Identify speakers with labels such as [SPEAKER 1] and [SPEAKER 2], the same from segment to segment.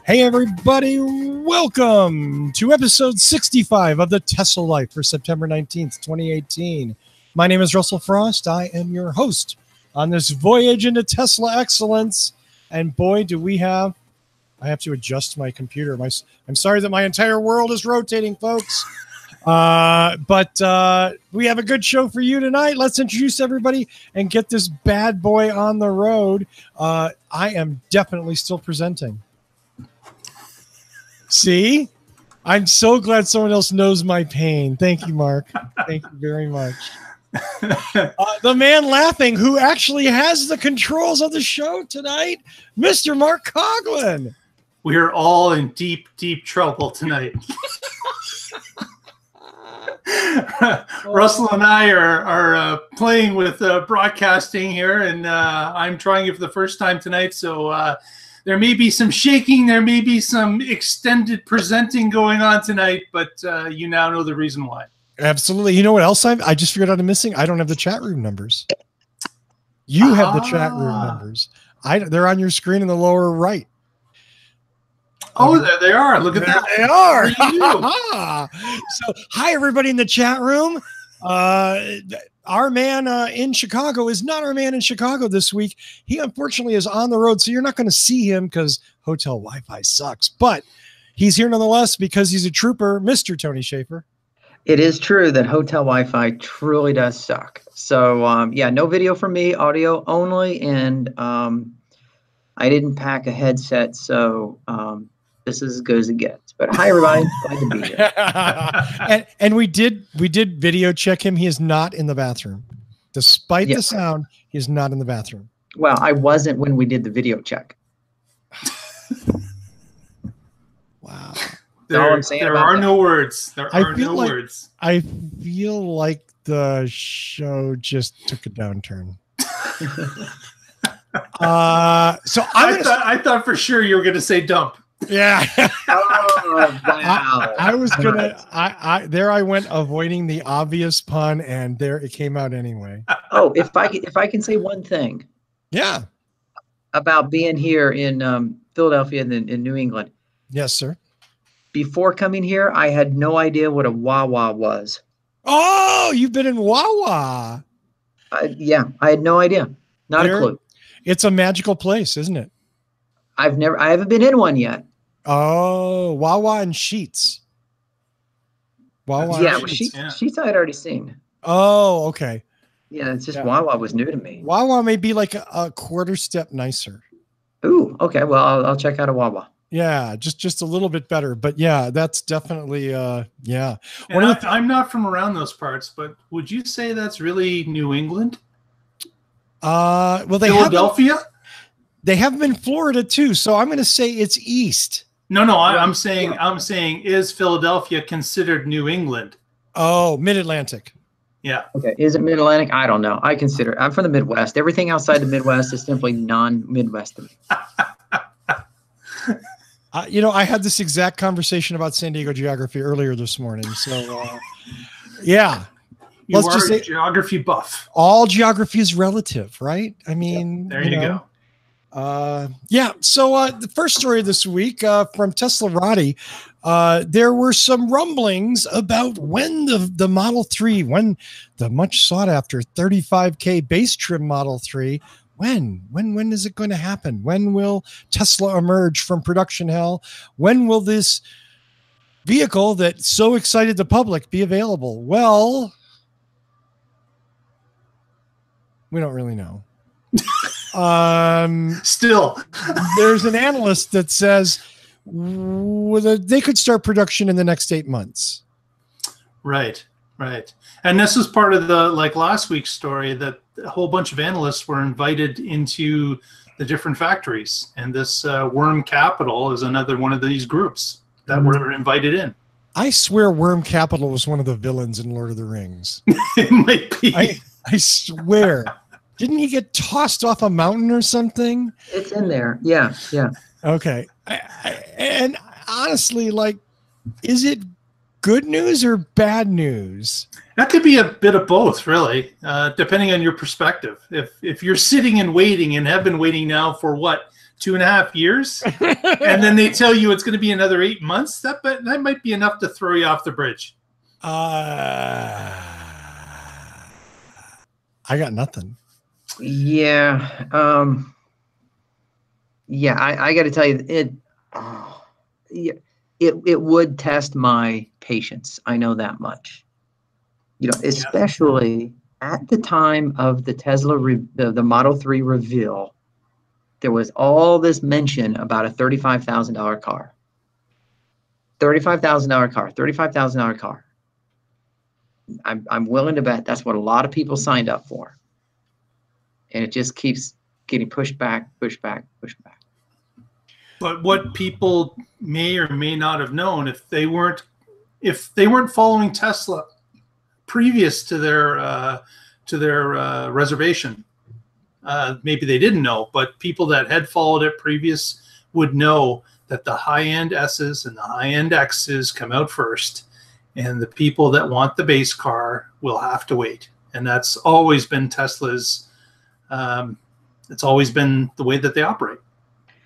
[SPEAKER 1] Hey everybody, welcome to episode 65 of the Tesla Life for September 19th, 2018. My name is Russell Frost. I am your host on this voyage into Tesla excellence. And boy, do we have... I have to adjust my computer. I'm sorry that my entire world is rotating, folks. But we have a good show for you tonight. Let's introduce everybody and get this bad boy on the road. I am definitely still presenting. See? I'm so glad someone else knows my pain. Thank you, Mark. Thank you very much. The man laughing who actually has the controls of the show tonight, Mr. Mark Coughlin.
[SPEAKER 2] We are all in deep, deep trouble tonight. Russell and I are playing with broadcasting here, and I'm trying it for the first time tonight, so there may be some shaking, there may be some extended presenting going on tonight, but you now know the reason why. Absolutely.
[SPEAKER 1] You know what else I just figured out I'm missing? I don't have the chat room numbers. You have the chat room numbers. They're on your screen in the lower right.
[SPEAKER 2] Oh, there they are. Look at that.
[SPEAKER 1] They are. So, hi, everybody in the chat room. Our man in Chicago is not our man in Chicago this week. He unfortunately is on the road, so you're not going to see him because hotel Wi-Fi sucks. But he's here nonetheless because he's a trooper, Mr. Tony Schaefer.
[SPEAKER 3] It is true that hotel Wi-Fi truly does suck. So, yeah, no video from me, audio only, and I didn't pack a headset, so this is as good as it gets. But hi, everybody. Glad to be here.
[SPEAKER 1] and we did video check him. He is not in the bathroom. Despite the sound, he is not in the bathroom.
[SPEAKER 3] Well, I wasn't when we did the video check.
[SPEAKER 1] Wow.
[SPEAKER 2] There are no words. There are no words.
[SPEAKER 1] I feel like the show just took a downturn. So
[SPEAKER 2] I thought for sure you were going to say dump.
[SPEAKER 1] Yeah.
[SPEAKER 3] Oh, wow.
[SPEAKER 1] I was gonna. There I went avoiding the obvious pun, and there it came out anyway.
[SPEAKER 3] Oh, if I can say one thing.
[SPEAKER 1] Yeah.
[SPEAKER 3] About being here in Philadelphia and in New England.
[SPEAKER 1] Yes, sir.
[SPEAKER 3] Before coming here, I had no idea what a Wawa was.
[SPEAKER 1] Oh, you've been in Wawa.
[SPEAKER 3] Yeah, I had no idea. Not a clue.
[SPEAKER 1] It's a magical place, isn't it?
[SPEAKER 3] I haven't been in one yet.
[SPEAKER 1] Oh, Wawa and Sheets.
[SPEAKER 3] Wawa. Yeah, Sheets I had already seen.
[SPEAKER 1] Oh, okay.
[SPEAKER 3] Yeah, it's just Wawa was new to me.
[SPEAKER 1] Wawa may be like a quarter step nicer.
[SPEAKER 3] Ooh, okay. Well, I'll check out a Wawa.
[SPEAKER 1] Yeah, just a little bit better, but yeah, that's definitely yeah.
[SPEAKER 2] I'm not from around those parts, but would you say that's really New England?
[SPEAKER 1] Well,
[SPEAKER 2] Philadelphia.
[SPEAKER 1] They have them in Florida too, so I'm going to say it's east.
[SPEAKER 2] No, I'm saying is Philadelphia considered New England?
[SPEAKER 1] Oh, Mid-Atlantic.
[SPEAKER 3] Yeah. Okay. Is it Mid-Atlantic? I don't know. I'm from the Midwest. Everything outside the Midwest is simply non-Midwest to me.
[SPEAKER 1] You know, I had this exact conversation about San Diego geography earlier this morning. So, yeah.
[SPEAKER 2] Let's just say geography buff.
[SPEAKER 1] All geography is relative, right? I mean,
[SPEAKER 2] there you go.
[SPEAKER 1] Yeah. So the first story this week from Teslarati, there were some rumblings about when the Model 3, when the much sought after 35K base trim Model 3, when is it going to happen? When will Tesla emerge from production hell? When will this vehicle that so excited the public be available? Well, we don't really know.
[SPEAKER 2] Still,
[SPEAKER 1] there's an analyst that says they could start production in the next 8 months.
[SPEAKER 2] Right. And this was part of the, like last week's story, that a whole bunch of analysts were invited into the different factories. And this Worm Capital is another one of these groups that were invited in.
[SPEAKER 1] I swear Worm Capital was one of the villains in Lord of the Rings.
[SPEAKER 2] It might be.
[SPEAKER 1] I swear. Didn't he get tossed off a mountain or something?
[SPEAKER 3] It's in there. Yeah.
[SPEAKER 1] Okay. And honestly, like, is it good news or bad news?
[SPEAKER 2] That could be a bit of both, really, depending on your perspective. If you're sitting and waiting and have been waiting now for what, 2.5 years, and then they tell you it's going to be another 8 months. That might be enough to throw you off the bridge.
[SPEAKER 1] I got nothing.
[SPEAKER 3] Yeah. Yeah, I got to tell you, it would test my patience. I know that much. You know, especially at the time of the Tesla, the Model 3 reveal, there was all this mention about a $35,000 car. $35,000 car, $35,000 car. I'm willing to bet that's what a lot of people signed up for. And it just keeps getting pushed back, pushed back, pushed back.
[SPEAKER 2] But what people may or may not have known, if they weren't following Tesla previous to their reservation, maybe they didn't know. But people that had followed it previous would know that the high-end S's and the high-end X's come out first, and the people that want the base car will have to wait. And that's always been Tesla's. It's always been the way that they operate.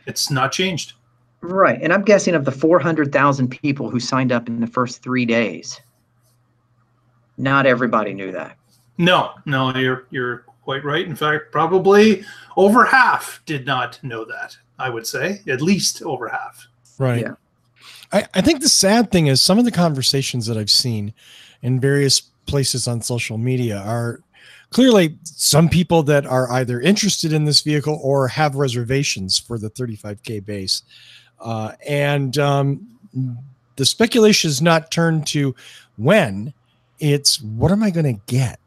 [SPEAKER 2] It's not changed.
[SPEAKER 3] Right. And I'm guessing of the 400,000 people who signed up in the first 3 days, not everybody knew that.
[SPEAKER 2] No, you're quite right. In fact, probably over half did not know that, I would say. At least over half.
[SPEAKER 1] Right.
[SPEAKER 3] Yeah.
[SPEAKER 1] I think the sad thing is some of the conversations that I've seen in various places on social media are clearly some people that are either interested in this vehicle or have reservations for the 35K base. And the speculation is not turned to when, it's what am I going to get?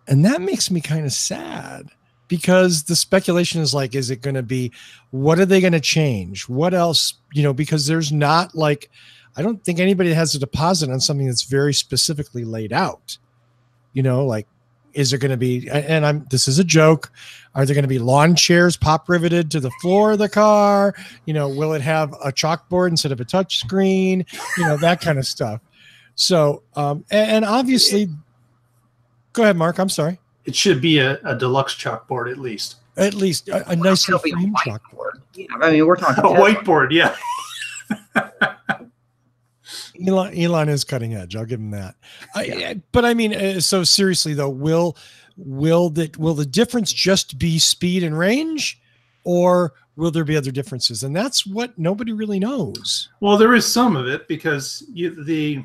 [SPEAKER 1] And that makes me kind of sad because the speculation is like, is it going to be, what are they going to change? What else, you know, because there's not like, I don't think anybody has a deposit on something that's very specifically laid out, you know, like, is there going to be, and this is a joke, are there going to be lawn chairs pop riveted to the floor of the car? You know, will it have a chalkboard instead of a touch screen? You know, that kind of stuff. So, and obviously, go ahead, Mark. I'm sorry.
[SPEAKER 2] It should be a deluxe chalkboard at least.
[SPEAKER 1] At least a nicely framed chalkboard.
[SPEAKER 3] Yeah, I mean, we're talking
[SPEAKER 2] a whiteboard, yeah.
[SPEAKER 1] Elon is cutting edge. I'll give him that. But I mean, so seriously though, will the difference just be speed and range, or will there be other differences? And that's what nobody really knows.
[SPEAKER 2] Well, there is some of it because they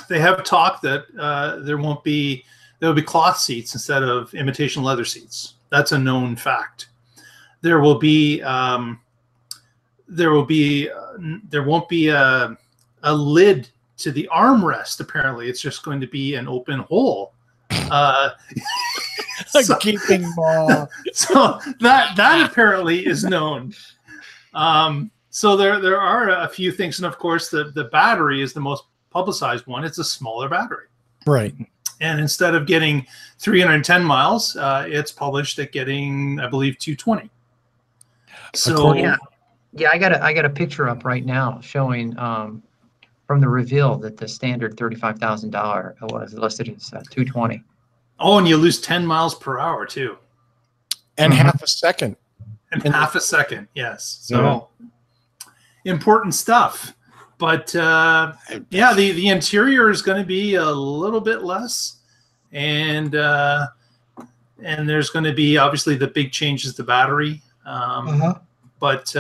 [SPEAKER 2] have talked that there will be cloth seats instead of imitation leather seats. That's a known fact. There won't be a lid to the armrest. Apparently, it's just going to be an open hole.
[SPEAKER 1] A gaping maw.
[SPEAKER 2] So that apparently is known. So there are a few things, and of course, the battery is the most publicized one. It's a smaller battery,
[SPEAKER 1] right?
[SPEAKER 2] And instead of getting 310 miles, it's published at getting, I believe, 220. So
[SPEAKER 3] yeah, I got a picture up right now showing from the reveal that the standard $35,000 was listed as 220.
[SPEAKER 2] Oh, and you lose 10 miles per hour too,
[SPEAKER 1] and half a second.
[SPEAKER 2] And half a second, yes. So important stuff. But yeah, the interior is going to be a little bit less, and there's going to be obviously the big changes to battery. But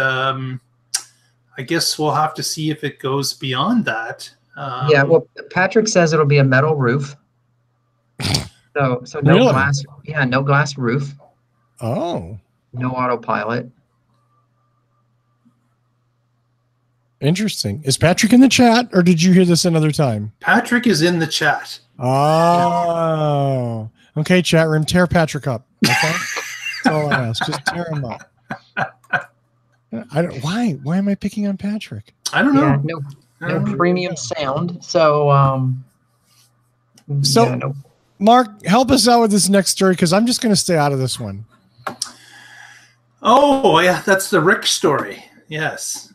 [SPEAKER 2] I guess we'll have to see if it goes beyond that.
[SPEAKER 3] Yeah, well, Patrick says it'll be a metal roof. So no
[SPEAKER 1] really?
[SPEAKER 3] glass. Yeah, no glass roof.
[SPEAKER 1] Oh,
[SPEAKER 3] no autopilot.
[SPEAKER 1] Interesting. Is Patrick in the chat, or did you hear this another time?
[SPEAKER 2] Patrick is in the chat.
[SPEAKER 1] Oh, okay. Chat room, tear Patrick up. Okay, that's all I ask. Just tear him up. I don't. Why am I picking on Patrick?
[SPEAKER 2] I don't know.
[SPEAKER 3] Yeah, no premium sound. So
[SPEAKER 1] yeah, no. Mark, help us out with this next story because I'm just going to stay out of this one.
[SPEAKER 2] Oh yeah, that's the Rick story. Yes.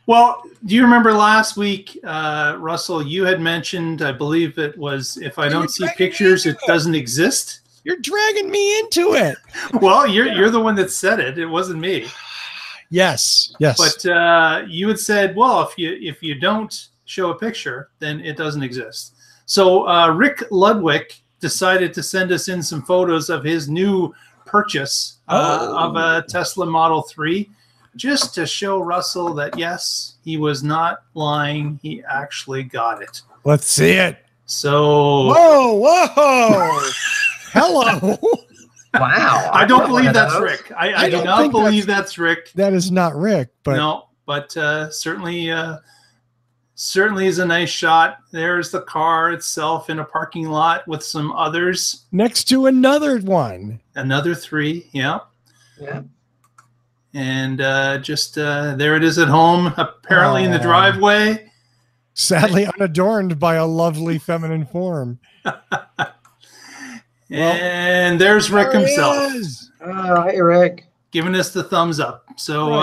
[SPEAKER 2] Well, do you remember last week, Russell, you had mentioned, I believe it was, if I don't see pictures, it doesn't exist.
[SPEAKER 1] You're dragging me into it.
[SPEAKER 2] Well, you're the one that said it. It wasn't me.
[SPEAKER 1] Yes.
[SPEAKER 2] But you had said, well, if you don't show a picture, then it doesn't exist. So Rick Ludwig decided to send us in some photos of his new purchase of a Tesla Model 3, just to show Russell that, yes, he was not lying. He actually got it.
[SPEAKER 1] Let's see it.
[SPEAKER 2] So.
[SPEAKER 1] Whoa. Hello.
[SPEAKER 3] Wow.
[SPEAKER 2] I don't believe that's Rick. I do not believe that's Rick.
[SPEAKER 1] That is not Rick. But
[SPEAKER 2] no, but certainly is a nice shot. There's the car itself in a parking lot with some others.
[SPEAKER 1] Next to another one.
[SPEAKER 2] Another 3, yeah.
[SPEAKER 3] Yeah.
[SPEAKER 2] And just there it is at home, apparently in the driveway.
[SPEAKER 1] Sadly unadorned by a lovely feminine form.
[SPEAKER 2] And there's Rick himself.
[SPEAKER 3] Hey, Rick.
[SPEAKER 2] Giving us the thumbs up. So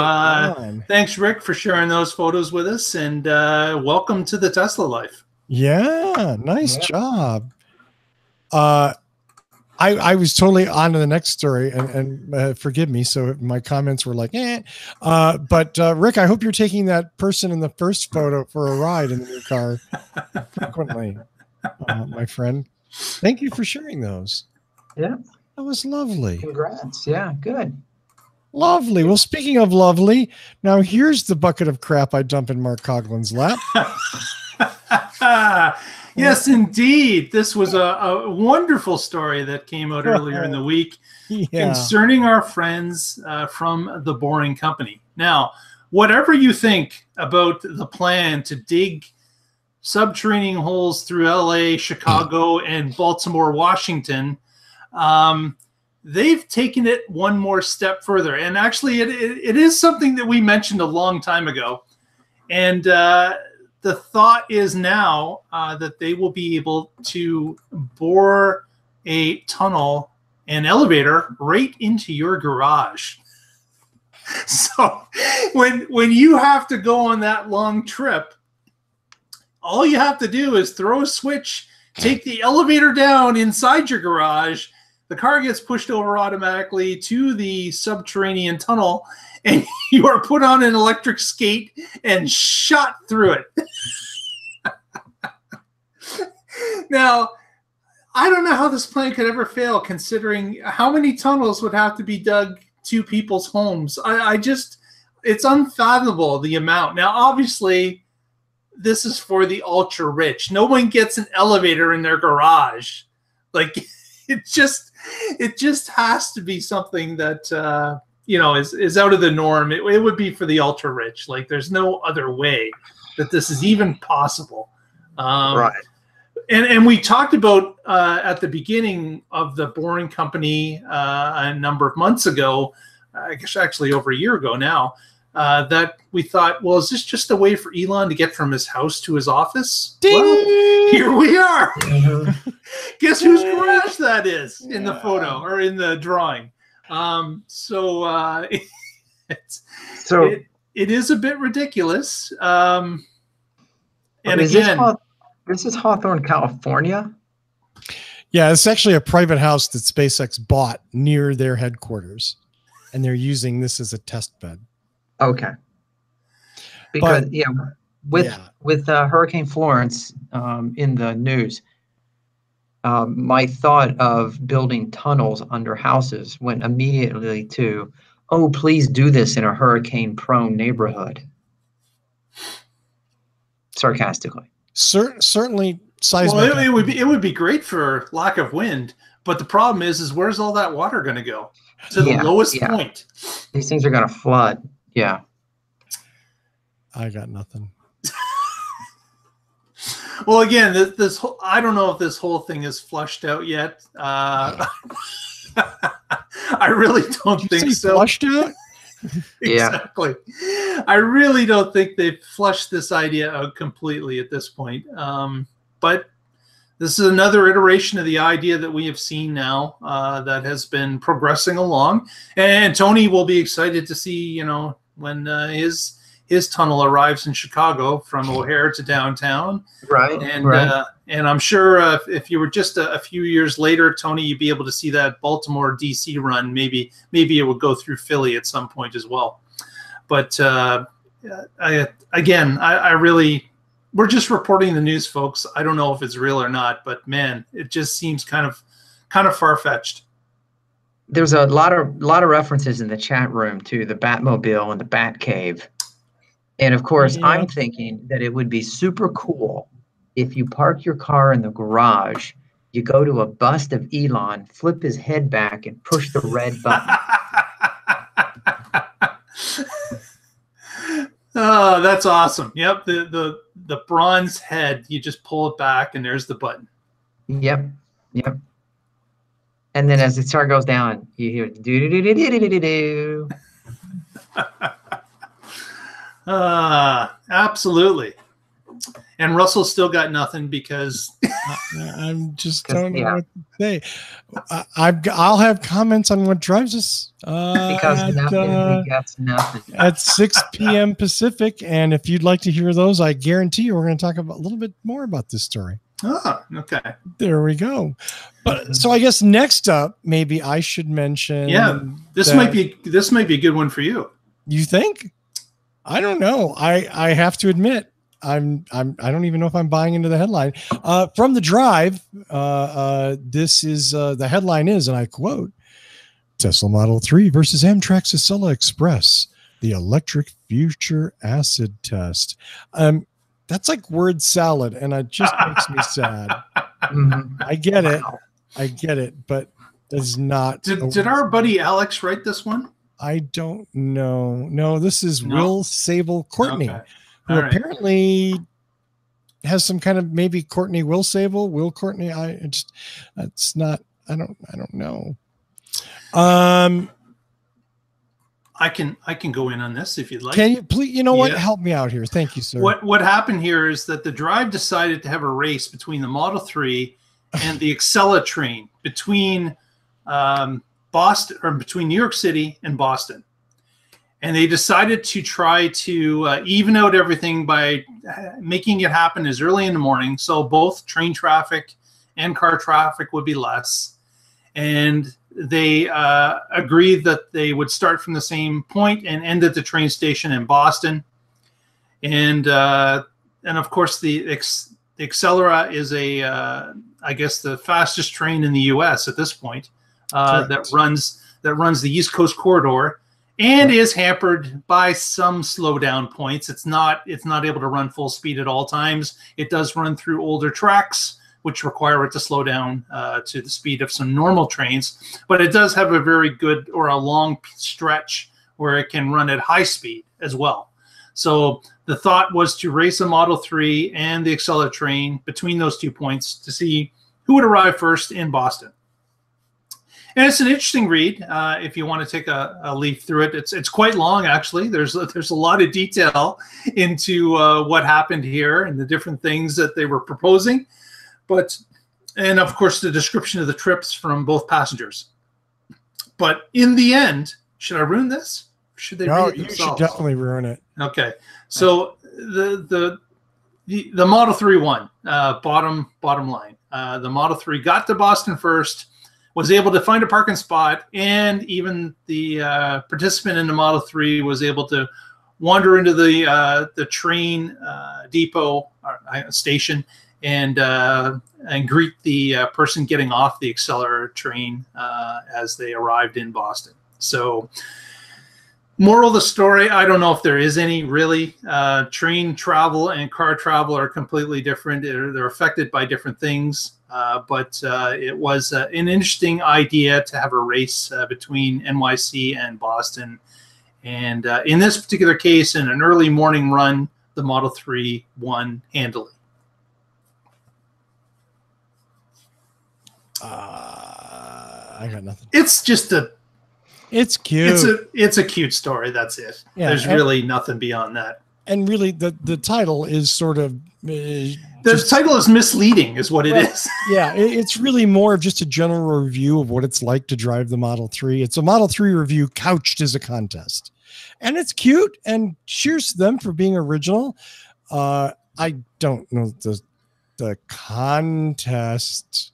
[SPEAKER 2] thanks, Rick, for sharing those photos with us. And welcome to the Tesla life.
[SPEAKER 1] Yeah, nice job. I was totally on to the next story, and forgive me. So my comments were like, but Rick, I hope you're taking that person in the first photo for a ride in the new car frequently, my friend. Thank you for sharing those.
[SPEAKER 3] Yeah,
[SPEAKER 1] that was lovely.
[SPEAKER 3] Congrats. Yeah, good.
[SPEAKER 1] Lovely. Well, speaking of lovely, now here's the bucket of crap I dump in Mark Coughlin's lap.
[SPEAKER 2] Yes, indeed. This was a wonderful story that came out earlier in the week concerning our friends from The Boring Company. Now, whatever you think about the plan to dig subterranean holes through LA, Chicago, and Baltimore, Washington, they've taken it one more step further. And actually, it is something that we mentioned a long time ago. And the thought is now that they will be able to bore a tunnel and elevator right into your garage. So when you have to go on that long trip, all you have to do is throw a switch, take the elevator down inside your garage. The car gets pushed over automatically to the subterranean tunnel, and you are put on an electric skate and shot through it. Now, I don't know how this plan could ever fail, considering how many tunnels would have to be dug to people's homes. It's unfathomable, the amount. Now, obviously, this is for the ultra rich. No one gets an elevator in their garage. Like, it just has to be something that is out of the norm. It would be for the ultra rich. Like, there's no other way that this is even possible.
[SPEAKER 3] Right.
[SPEAKER 2] And we talked about at the beginning of The Boring Company a number of months ago, I guess actually over a year ago now, that we thought, well, is this just a way for Elon to get from his house to his office?
[SPEAKER 1] Ding!
[SPEAKER 2] Well, here we are.
[SPEAKER 3] Mm-hmm.
[SPEAKER 2] Guess whose garage that is in the photo or in the drawing. It is a bit ridiculous. And again,
[SPEAKER 3] this is Hawthorne, California.
[SPEAKER 1] Yeah, it's actually a private house that SpaceX bought near their headquarters, and they're using this as a test bed.
[SPEAKER 3] Okay. Because with Hurricane Florence in the news, my thought of building tunnels under houses went immediately to, oh, please do this in a hurricane-prone neighborhood. Sarcastically.
[SPEAKER 1] Certainly, seismic.
[SPEAKER 2] Well, it would be great for lack of wind, but the problem is where's all that water going to go? To the lowest point.
[SPEAKER 3] These things are going to flood. Yeah.
[SPEAKER 1] I got nothing.
[SPEAKER 2] Well, again, this whole, I don't know if this whole thing is flushed out yet. I really don't think so.
[SPEAKER 1] Flushed out?
[SPEAKER 2] Exactly. I really don't think they've flushed this idea out completely at this point. But this is another iteration of the idea that we have seen now that has been progressing along. And Tony will be excited to see, when his his tunnel arrives in Chicago from O'Hare to downtown.
[SPEAKER 3] Right.
[SPEAKER 2] And I'm sure if you were just a few years later, Tony, you'd be able to see that Baltimore DC run. Maybe it would go through Philly at some point as well. But I really, we're just reporting the news, folks. I don't know if it's real or not, but man, it just seems kind of far-fetched.
[SPEAKER 3] There's a lot of references in the chat room to the Batmobile and the Batcave. And of course, I'm thinking that it would be super cool if you park your car in the garage, you go to a bust of Elon, flip his head back, and push the red button.
[SPEAKER 2] Oh, that's awesome. Yep, the bronze head, you just pull it back, and there's the button.
[SPEAKER 3] Yep. And then as the star goes down, you hear do-do-do-do-do-do-do-do.
[SPEAKER 2] Absolutely. And Russell's still got nothing because
[SPEAKER 1] I'm just don't know what to say. I'll have comments on what drives us
[SPEAKER 3] because nothing gets nothing
[SPEAKER 1] at 6 p.m. Pacific. And if you'd like to hear those, I guarantee you we're going to talk about a little bit more about this story.
[SPEAKER 2] Oh, okay.
[SPEAKER 1] There we go. But so I guess next up, maybe I should mention.
[SPEAKER 2] Yeah, this might be a good one for you.
[SPEAKER 1] You think? I don't know. I have to admit, I don't even know if I'm buying into the headline. From the Drive, this is the headline is, and I quote, Tesla Model 3 versus Amtrak's Acela Express, the electric future acid test. That's like word salad, and it just makes me sad. I get it, but it's not.
[SPEAKER 2] Did our buddy Alex write this one?
[SPEAKER 1] I don't know. No, this is Will Sable Courtney.
[SPEAKER 2] Okay.
[SPEAKER 1] Who apparently has some kind of maybe Courtney Will Sable, Will Courtney. That's not, I don't know.
[SPEAKER 2] I can go in on this if you'd like.
[SPEAKER 1] Can you please, you know what? Help me out here. Thank you, sir.
[SPEAKER 2] What happened here is that the Drive decided to have a race between the Model 3 and the Acela train between Boston, or between New York City and Boston. And they decided to try to even out everything by making it happen as early in the morning, so both train traffic and car traffic would be less. And they agreed that they would start from the same point and end at the train station in Boston. And of course, the Accelera is I guess the fastest train in the U.S. at this point that runs the East Coast corridor. And is hampered by some slowdown points. It's not able to run full speed at all times. It does run through older tracks, which require it to slow down to the speed of some normal trains. But it does have a very good, or a long stretch where it can run at high speed as well. So the thought was to race a Model 3 and the Acela train between those 2 points to see who would arrive first in Boston. And it's an interesting read if you want to take a leaf through it. It's quite long, actually. There's a lot of detail into what happened here and the different things that they were proposing. And of course, the description of the trips from both passengers. But in the end, should I ruin this? Or should they read it themselves? You should
[SPEAKER 1] definitely ruin it.
[SPEAKER 2] Okay. So the Model 3 won, bottom line. The Model 3 got to Boston first, was able to find a parking spot, and even the participant in the Model 3 was able to wander into the train depot station and greet the person getting off the Accelera train as they arrived in Boston. So, moral of the story, I don't know if there is any really. Train travel and car travel are completely different. They're affected by different things. But it was an interesting idea to have a race between NYC and Boston. And in this particular case, in an early morning run, the Model 3 won handily.
[SPEAKER 1] I got nothing.
[SPEAKER 2] It's just
[SPEAKER 1] it's cute.
[SPEAKER 2] It's a cute story. That's it. Yeah, there's really nothing beyond that.
[SPEAKER 1] And really, the title is sort of
[SPEAKER 2] the title is misleading, is what it is.
[SPEAKER 1] Yeah, it's really more of just a general review of what it's like to drive the Model 3. It's a Model 3 review couched as a contest. and it's cute. And cheers to them for being original. I don't know the contest.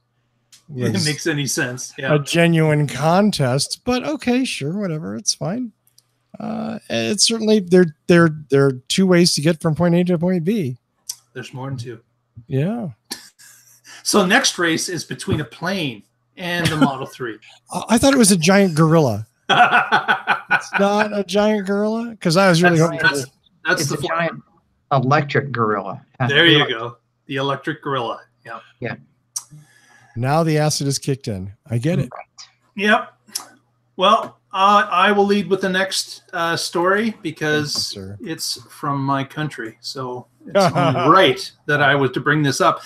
[SPEAKER 2] It makes any sense. Yeah.
[SPEAKER 1] A genuine contest, but okay, sure, whatever, it's fine. It's certainly there are two ways to get from point A to point B.
[SPEAKER 2] There's more than two.
[SPEAKER 1] Yeah.
[SPEAKER 2] So next race is between a plane and the Model 3.
[SPEAKER 1] I thought it was a giant gorilla. It's not a giant gorilla, because I was really hoping
[SPEAKER 3] it's a giant electric gorilla.
[SPEAKER 2] There you go. The electric gorilla. Yeah.
[SPEAKER 3] Yeah.
[SPEAKER 1] Now the acid is kicked in. I get it.
[SPEAKER 2] Yep. Well, I will lead with the next story because it's from my country. So it's only right that I was to bring this up.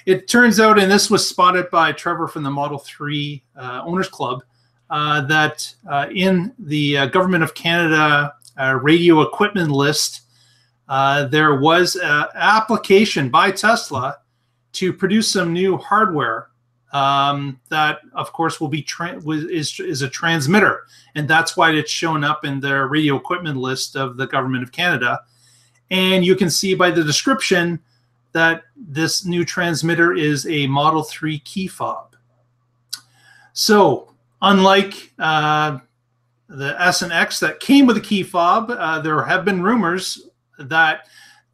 [SPEAKER 2] It turns out, and this was spotted by Trevor from the Model 3 Owners Club, that in the Government of Canada radio equipment list, there was an application by Tesla to produce some new hardware that, of course, will be is a transmitter, and that's why it's shown up in the radio equipment list of the Government of Canada. And you can see by the description that this new transmitter is a Model 3 key fob. So, unlike the S and X that came with a key fob, there have been rumors that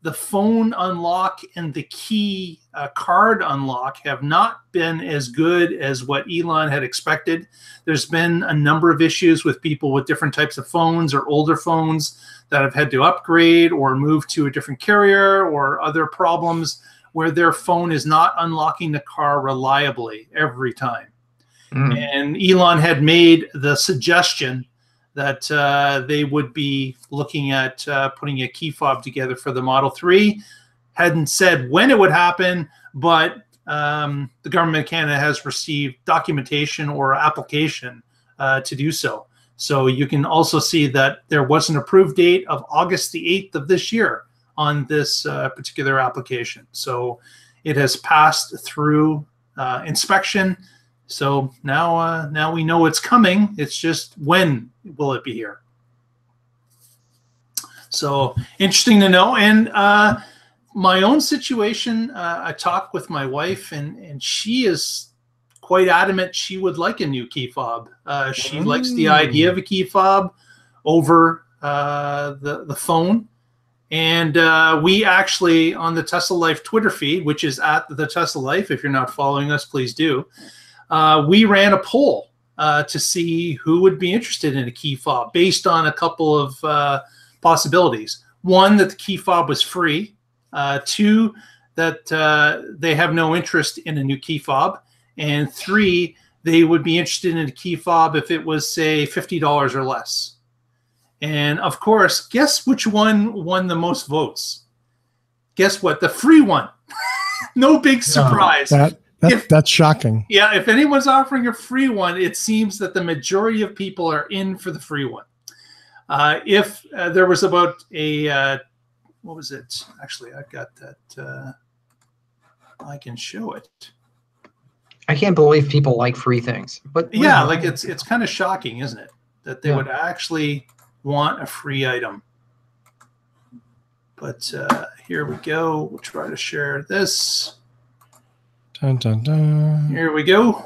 [SPEAKER 2] the phone unlock and the key card unlock have not been as good as what Elon had expected. There's been a number of issues with people with different types of phones or older phones that have had to upgrade or move to a different carrier, or other problems where their phone is not unlocking the car reliably every time. And Elon had made the suggestion that they would be looking at putting a key fob together for the Model 3. Hadn't said when it would happen, but the Government of Canada has received documentation or application to do so. So you can also see that there was an approved date of August the 8th of this year on this particular application. So it has passed through inspection. So now we know it's coming. It's just when will it be here? So interesting to know. And my own situation, I talked with my wife, and she is quite adamant she would like a new key fob. She likes the idea of a key fob over the phone. And we actually, on the Tesla Life Twitter feed, which is at the Tesla Life, if you're not following us, please do. We ran a poll to see who would be interested in a key fob based on a couple of possibilities. One, that the key fob was free. Two, that they have no interest in a new key fob. And three, they would be interested in a key fob if it was, say, $50 or less. And of course, guess which one won the most votes? Guess what? The free one. No big surprise.
[SPEAKER 1] That's shocking.
[SPEAKER 2] Yeah, if anyone's offering a free one, it seems that the majority of people are in for the free one. If there was about a, what was it? Actually, I've got that. I can show it.
[SPEAKER 3] I can't believe people like free things. But
[SPEAKER 2] yeah, like it's kind of shocking, isn't it? That they would actually want a free item. But here we go. We'll try to share this.
[SPEAKER 1] Dun, dun, dun.
[SPEAKER 2] Here we go.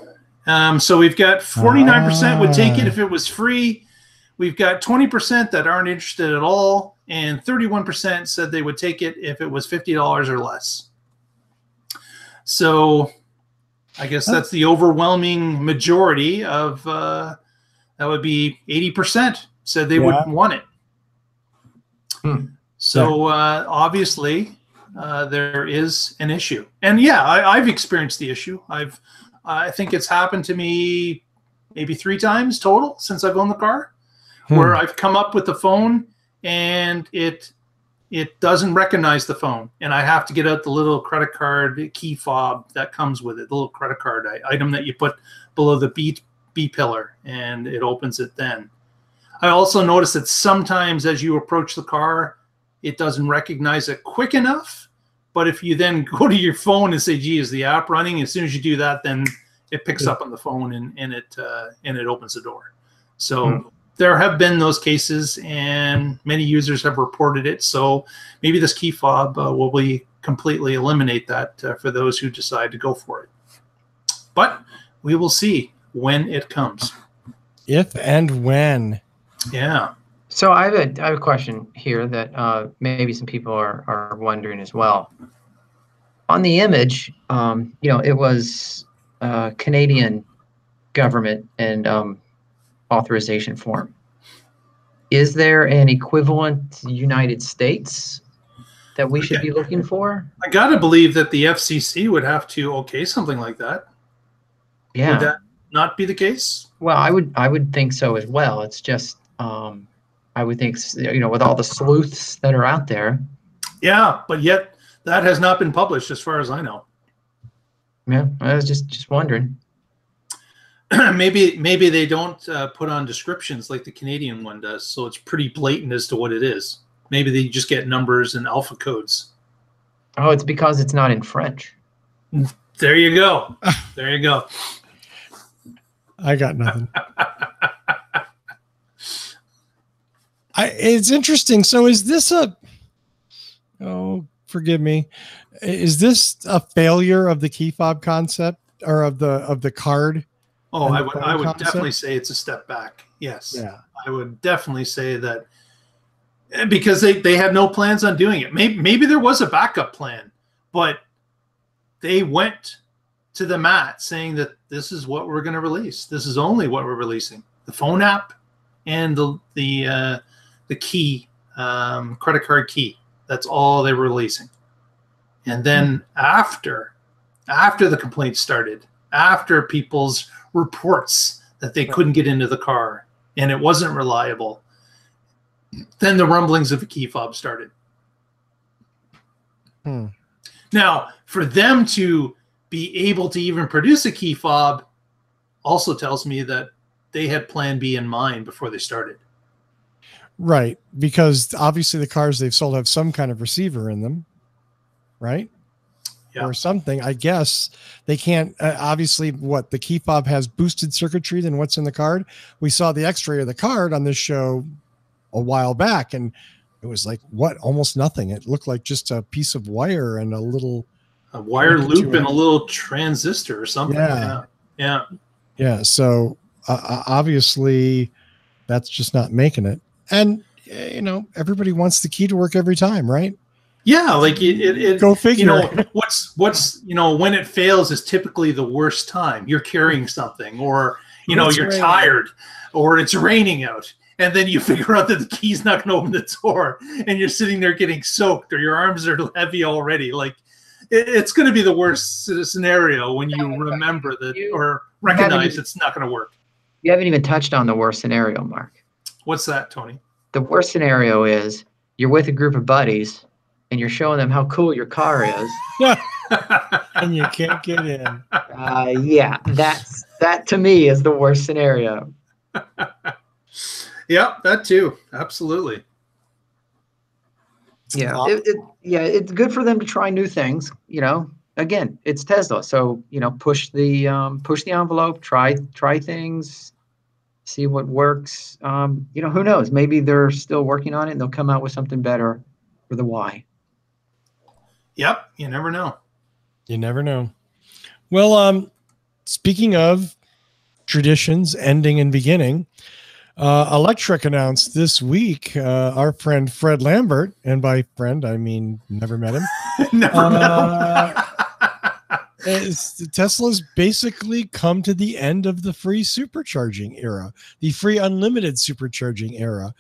[SPEAKER 2] So we've got 49% would take it if it was free. We've got 20% that aren't interested at all, and 31% said they would take it if it was $50 or less. So I guess that's the overwhelming majority of that would be 80% said they would want it. So obviously there is an issue, and yeah, I've experienced the issue. I think it's happened to me maybe 3 times total since I've owned the car, where I've come up with the phone and it doesn't recognize the phone, and I have to get out the little credit card key fob that comes with it, the little credit card item that you put below the B pillar, and it opens it then. I also noticed that sometimes as you approach the car, it doesn't recognize it quick enough. But if you then go to your phone and say, gee, is the app running? As soon as you do that, then it picks up on the phone and it opens the door. So there have been those cases, and many users have reported it. So maybe this key fob will completely eliminate that for those who decide to go for it. But we will see when it comes.
[SPEAKER 1] If and when.
[SPEAKER 2] Yeah.
[SPEAKER 3] So I have a question here that maybe some people are wondering as well. On the image, it was Canadian government and authorization form. Is there an equivalent United States that we should be looking for?
[SPEAKER 2] I got to believe that the FCC would have to okay something like that.
[SPEAKER 3] Yeah.
[SPEAKER 2] Would that not be the case?
[SPEAKER 3] Well, I would think so as well. It's just I would think, with all the sleuths that are out there.
[SPEAKER 2] Yeah, but yet that has not been published as far as I know.
[SPEAKER 3] Yeah, I was just wondering.
[SPEAKER 2] maybe they don't put on descriptions like the Canadian one does, so it's pretty blatant as to what it is. Maybe they just get numbers and alpha codes.
[SPEAKER 3] Oh, it's because it's not in French.
[SPEAKER 2] There you go. There you go.
[SPEAKER 1] I got nothing. It's interesting. So is this forgive me. Is this a failure of the key fob concept or of the card?
[SPEAKER 2] Oh, I would definitely say it's a step back. Yes.
[SPEAKER 1] Yeah.
[SPEAKER 2] I would definitely say that, because they had no plans on doing it. Maybe there was a backup plan, but they went to the mat saying that this is what we're going to release. This is only what we're releasing. The phone app and the key, credit card key. That's all they were releasing. And then after the complaints started, after people's reports that they couldn't get into the car and it wasn't reliable, then the rumblings of the key fob started. Now, for them to be able to even produce a key fob also tells me that they had plan B in mind before they started.
[SPEAKER 1] Right, because obviously the cars they've sold have some kind of receiver in them, right? Yeah. Or something. I guess they can't. Obviously, what the key fob has boosted circuitry than what's in the card. We saw the X-ray of the card on this show a while back, and it was like almost nothing. It looked like just a piece of wire and a
[SPEAKER 2] wire loop and a little transistor or something. Yeah. So obviously, that's just not making it. And everybody wants the key to work every time, right? Yeah, like it
[SPEAKER 1] go figure.
[SPEAKER 2] What's when it fails is typically the worst time. You're carrying something, or you're tired, or it's raining out, and then you figure out that the key's not going to open the door, and you're sitting there getting soaked, or your arms are heavy already. Like it's going to be the worst scenario when you remember that or recognize it's not going to work.
[SPEAKER 3] You haven't even touched on the worst scenario, Mark.
[SPEAKER 2] What's that, Tony?
[SPEAKER 3] The worst scenario is you're with a group of buddies and you're showing them how cool your car is.
[SPEAKER 1] And you can't get in.
[SPEAKER 3] Yeah, that to me is the worst scenario.
[SPEAKER 2] Yeah, that too. Absolutely.
[SPEAKER 3] Yeah, it's good for them to try new things. Again, it's Tesla, so push the envelope, try things, see what works. Who knows? Maybe they're still working on it and they'll come out with something better for the Y.
[SPEAKER 2] Yep, you never know.
[SPEAKER 1] You never know. Well, speaking of traditions ending and beginning, Electric announced this week, our friend Fred Lambert, and by friend I mean never met him.
[SPEAKER 2] Never met him.
[SPEAKER 1] Tesla's basically come to the end of the free supercharging era, the free unlimited supercharging era.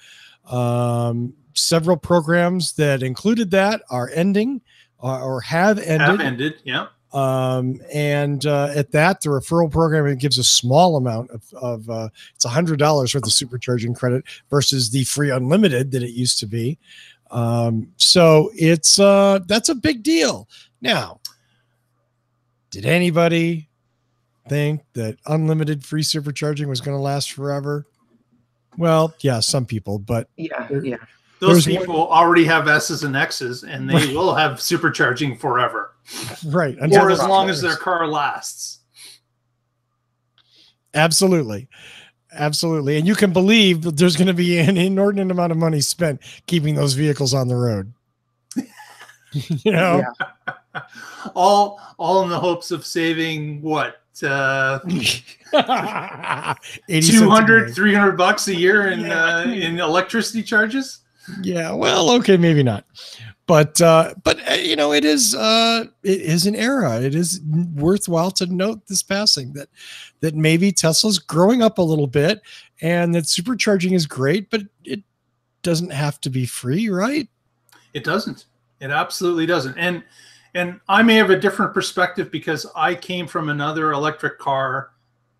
[SPEAKER 1] Several programs that included that are ending or have ended.
[SPEAKER 2] Have ended, yeah.
[SPEAKER 1] And at that, the referral program, it gives a small amount of it's $100 worth of supercharging credit versus the free unlimited that it used to be. So it's that's a big deal. Now, did anybody think that unlimited free supercharging was going to last forever? Well, yeah, some people, but
[SPEAKER 3] yeah.
[SPEAKER 2] Those people already have S's and X's, and they will have supercharging forever.
[SPEAKER 1] Right.
[SPEAKER 2] Or as long as their car lasts.
[SPEAKER 1] Absolutely. Absolutely. And you can believe that there's going to be an inordinate amount of money spent keeping those vehicles on the road. You know,
[SPEAKER 2] yeah. all in the hopes of saving what, 200, 300 bucks a year in electricity charges.
[SPEAKER 1] Yeah. Well, okay, maybe not. But you know, it is an era. It is worthwhile to note this passing that maybe Tesla's growing up a little bit, and that supercharging is great, but it doesn't have to be free, right?
[SPEAKER 2] It doesn't. It absolutely doesn't. And I may have a different perspective because I came from another electric car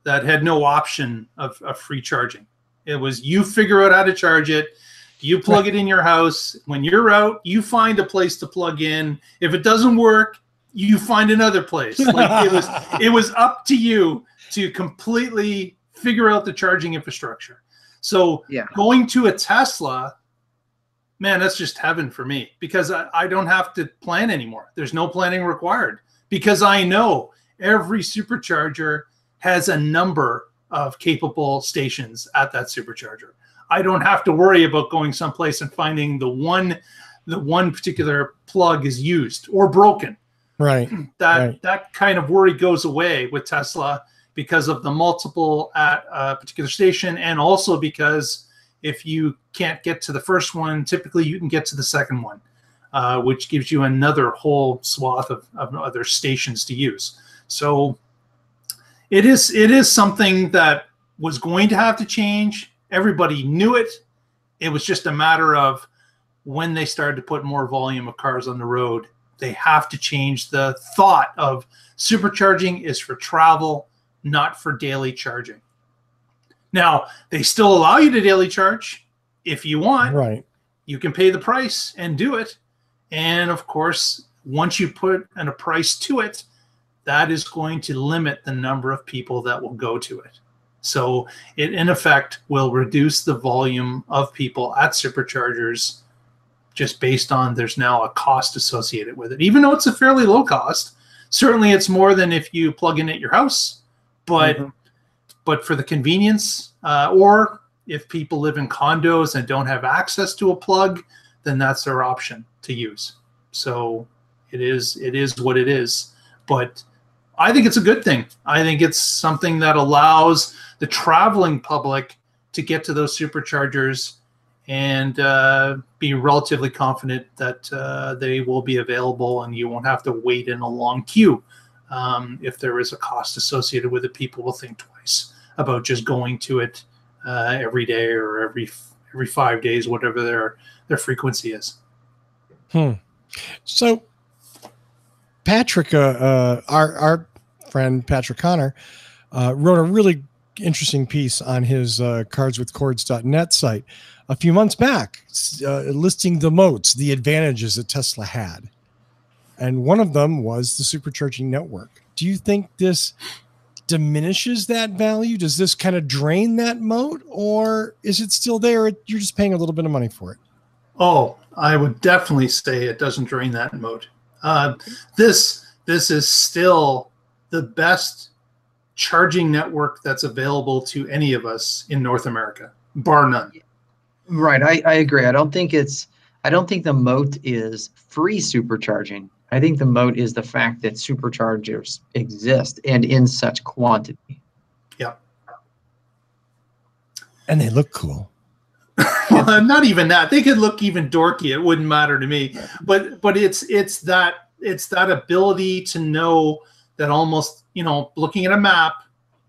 [SPEAKER 2] that had no option of free charging. It was, you figure out how to charge it. You plug it in your house. When you're out, you find a place to plug in. If it doesn't work, you find another place. Like it was up to you to completely figure out the charging infrastructure. So going to a Tesla, man, that's just heaven for me, because I don't have to plan anymore. There's no planning required, because I know every supercharger has a number of capable stations at that supercharger. I don't have to worry about going someplace and finding the one particular plug is used or broken.
[SPEAKER 1] Right.
[SPEAKER 2] That kind of worry goes away with Tesla because of the multiple at a particular station, and also because if you can't get to the first one, typically you can get to the second one, which gives you another whole swath of other stations to use. So it is something that was going to have to change. Everybody knew it. It was just a matter of when they started to put more volume of cars on the road. They have to change the thought of supercharging is for travel, not for daily charging. Now, they still allow you to daily charge if you want.
[SPEAKER 1] Right.
[SPEAKER 2] You can pay the price and do it. And of course, once you put a price to it, that is going to limit the number of people that will go to it. So it, in effect, will reduce the volume of people at superchargers just based on there's now a cost associated with it. Even though it's a fairly low cost, certainly it's more than if you plug in at your house. But but for the convenience, or if people live in condos and don't have access to a plug, then that's their option to use. So it is what it is. But I think it's a good thing. I think it's something that allows the traveling public to get to those superchargers and be relatively confident that they will be available and you won't have to wait in a long queue. If there is a cost associated with it, people will think twice about just going to it every day or every 5 days, whatever their frequency is.
[SPEAKER 1] So Patrick, our friend Patrick Connor, wrote a really interesting piece on his cardswithcords.net site a few months back, listing the moats, the advantages that Tesla had. And one of them was the supercharging network. Do you think this diminishes that value? Does this kind of drain that moat, or is it still there? You're just paying a little bit of money for it.
[SPEAKER 2] Oh, I would definitely say it doesn't drain that moat. This is still the best charging network that's available to any of us in North America, bar none.
[SPEAKER 3] Right, I agree. I don't think the moat is free supercharging. I think the moat is the fact that superchargers exist and in such quantity.
[SPEAKER 2] Yeah.
[SPEAKER 1] And they look cool.
[SPEAKER 2] Not even that. They could look even dorky. It wouldn't matter to me. But it's that ability to know that almost, looking at a map,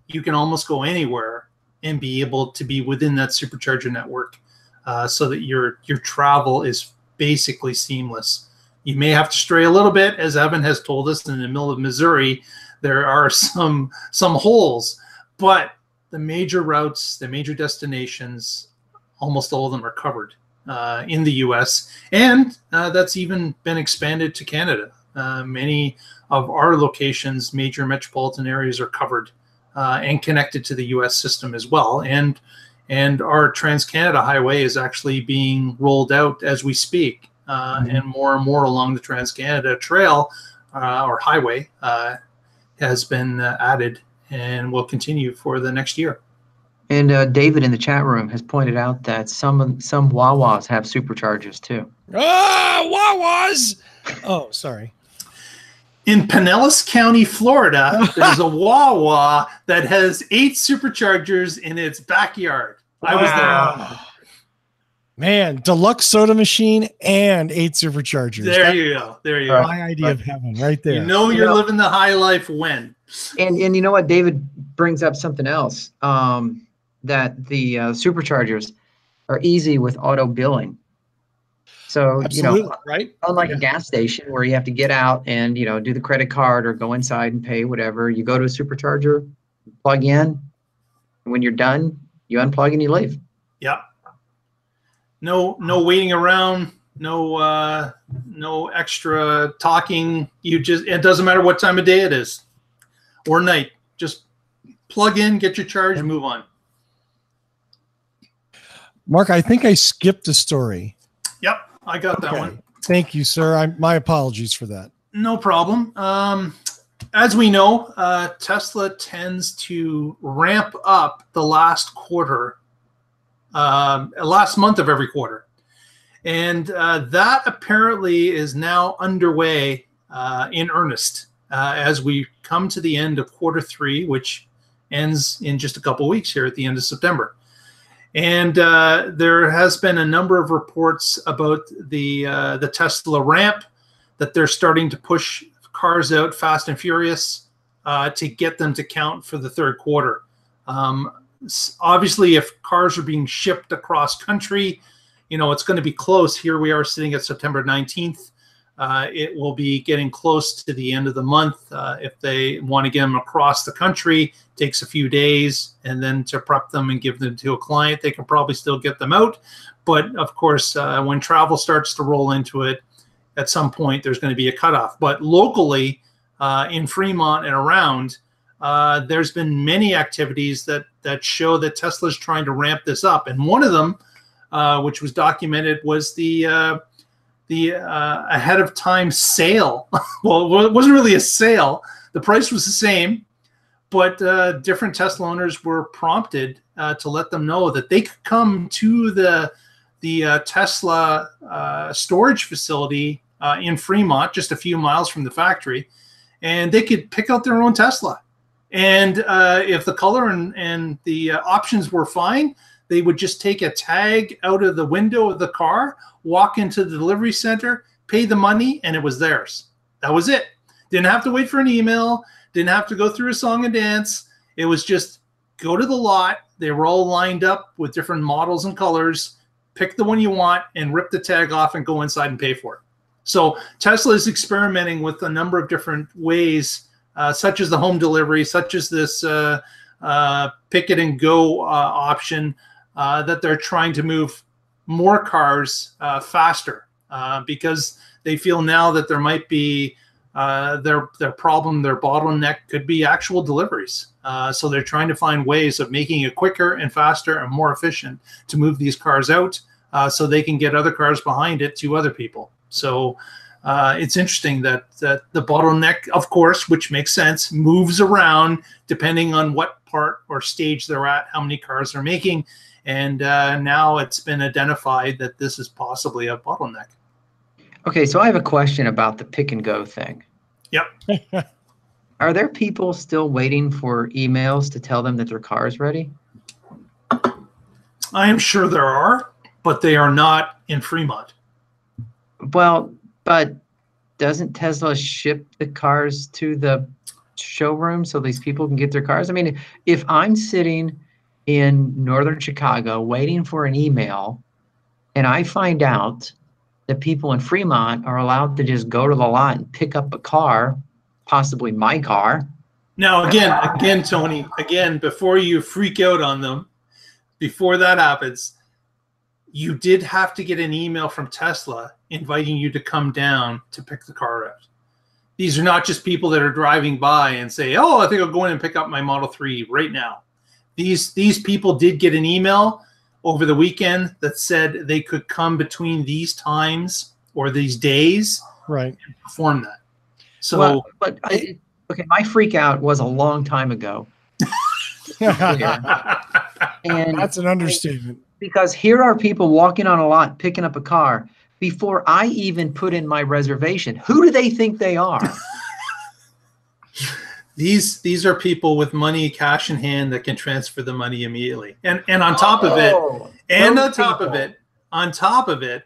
[SPEAKER 2] you can almost go anywhere and be able to be within that supercharger network, so that your travel is basically seamless. You may have to stray a little bit, as Evan has told us. In the middle of Missouri, there are some holes, but the major routes, the major destinations, almost all of them are covered in the U.S., and that's even been expanded to Canada. Many of our locations, major metropolitan areas, are covered and connected to the U.S. system as well. And our Trans-Canada Highway is actually being rolled out as we speak, and more along the Trans-Canada Trail or Highway has been added and will continue for the next year.
[SPEAKER 3] And David in the chat room has pointed out that some Wawas have superchargers too.
[SPEAKER 1] Ah, Wawas! Oh, sorry.
[SPEAKER 2] In Pinellas County, Florida, there's a Wawa that has 8 superchargers in its backyard. I was there.
[SPEAKER 1] Man, deluxe soda machine and 8 superchargers.
[SPEAKER 2] There you go. There you go.
[SPEAKER 1] My idea of heaven right there.
[SPEAKER 2] You know you're living the high life when.
[SPEAKER 3] And you know what? David brings up something else, that the superchargers are easy with auto billing. So,
[SPEAKER 1] Absolutely, right?
[SPEAKER 3] Unlike a gas station where you have to get out and, do the credit card or go inside and pay whatever, you go to a supercharger, plug in, and when you're done, you unplug and you leave.
[SPEAKER 2] Yep. No waiting around, no extra talking. It doesn't matter what time of day it is or night. Just plug in, get your charge, and move on.
[SPEAKER 1] Mark, I think I skipped a story.
[SPEAKER 2] Yep, I got that one.
[SPEAKER 1] Thank you, sir. My apologies for that.
[SPEAKER 2] No problem. As we know, Tesla tends to ramp up the last quarter, last month of every quarter. And that apparently is now underway in earnest as we come to the end of quarter 3, which ends in just a couple weeks here at the end of September. And there has been a number of reports about the Tesla ramp, that they're starting to push cars out fast and furious to get them to count for the third quarter. Obviously, if cars are being shipped across country, it's going to be close. Here we are sitting at September 19th. It will be getting close to the end of the month. If they want to get them across the country, takes a few days, and then to prep them and give them to a client, they can probably still get them out. But of course, when travel starts to roll into it, at some point there's going to be a cutoff. But locally, in Fremont and around, there's been many activities that show that Tesla's trying to ramp this up. And one of them, which was documented, was the ahead of time sale. Well, it wasn't really a sale. The price was the same, but different Tesla owners were prompted to let them know that they could come to the Tesla storage facility in Fremont, just a few miles from the factory, and they could pick out their own Tesla. And if the color and the options were fine, they would just take a tag out of the window of the car, walk into the delivery center, pay the money, and it was theirs. That was it. Didn't have to wait for an email. Didn't have to go through a song and dance. It was just go to the lot. They were all lined up with different models and colors. Pick the one you want and rip the tag off and go inside and pay for it. So Tesla is experimenting with a number of different ways, such as the home delivery, such as this pick it and go option, that they're trying to move more cars faster because they feel now that there might be their problem, their bottleneck could be actual deliveries. So they're trying to find ways of making it quicker and faster and more efficient to move these cars out so they can get other cars behind it to other people. So it's interesting that the bottleneck, of course, which makes sense, moves around depending on what part or stage they're at, how many cars they're making. And now it's been identified that this is possibly a bottleneck.
[SPEAKER 3] Okay, so I have a question about the pick and go thing.
[SPEAKER 2] Yep.
[SPEAKER 3] Are there people still waiting for emails to tell them that their car is ready?
[SPEAKER 2] I am sure there are, but they are not in Fremont.
[SPEAKER 3] Well, but doesn't Tesla ship the cars to the showroom so these people can get their cars? I mean, if I'm sitting in northern Chicago waiting for an email and I find out that people in Fremont are allowed to just go to the lot and pick up a car, possibly my car.
[SPEAKER 2] Now, again, Tony, before you freak out on them, before that happens, you did have to get an email from Tesla inviting you to come down to pick the car out. These are not just people that are driving by and say, oh, I think I'll go in and pick up my Model 3 right now. These people did get an email over the weekend that said they could come between these times or these days,
[SPEAKER 1] right,
[SPEAKER 2] and perform that. So,
[SPEAKER 3] okay, my freak out was a long time ago. And
[SPEAKER 1] That's an understatement.
[SPEAKER 3] because here are people walking on a lot, picking up a car before I even put in my reservation. Who do they think they are?
[SPEAKER 2] These are people with money, cash in hand, that can transfer the money immediately. And on top of it, on top of it,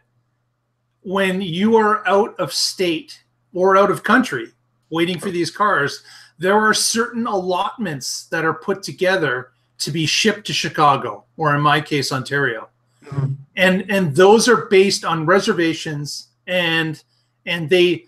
[SPEAKER 2] when you are out of state or out of country waiting for these cars, there are certain allotments that are put together to be shipped to Chicago, or in my case, Ontario. Mm-hmm. And those are based on reservations, and they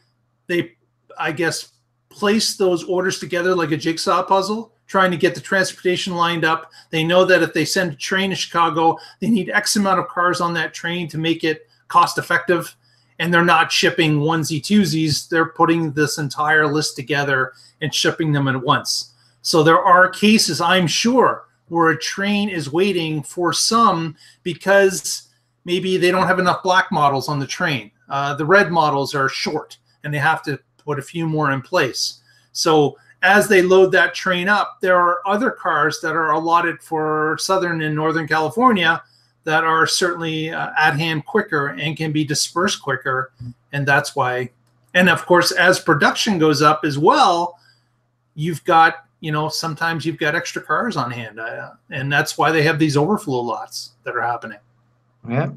[SPEAKER 2] I guess place those orders together like a jigsaw puzzle, trying to get the transportation lined up. They know that if they send a train to Chicago, they need X amount of cars on that train to make it cost effective. And they're not shipping onesie twosies. They're putting this entire list together and shipping them at once. So there are cases, I'm sure, where a train is waiting for some because maybe they don't have enough black models on the train. The red models are short and they have to put a few more in place. So as they load that train up, there are other cars that are allotted for Southern and Northern California that are certainly at hand quicker and can be dispersed quicker. And that's why, and of course, as production goes up as well, you've got, sometimes you've got extra cars on hand. And that's why they have these overflow lots that are happening.
[SPEAKER 3] Yeah.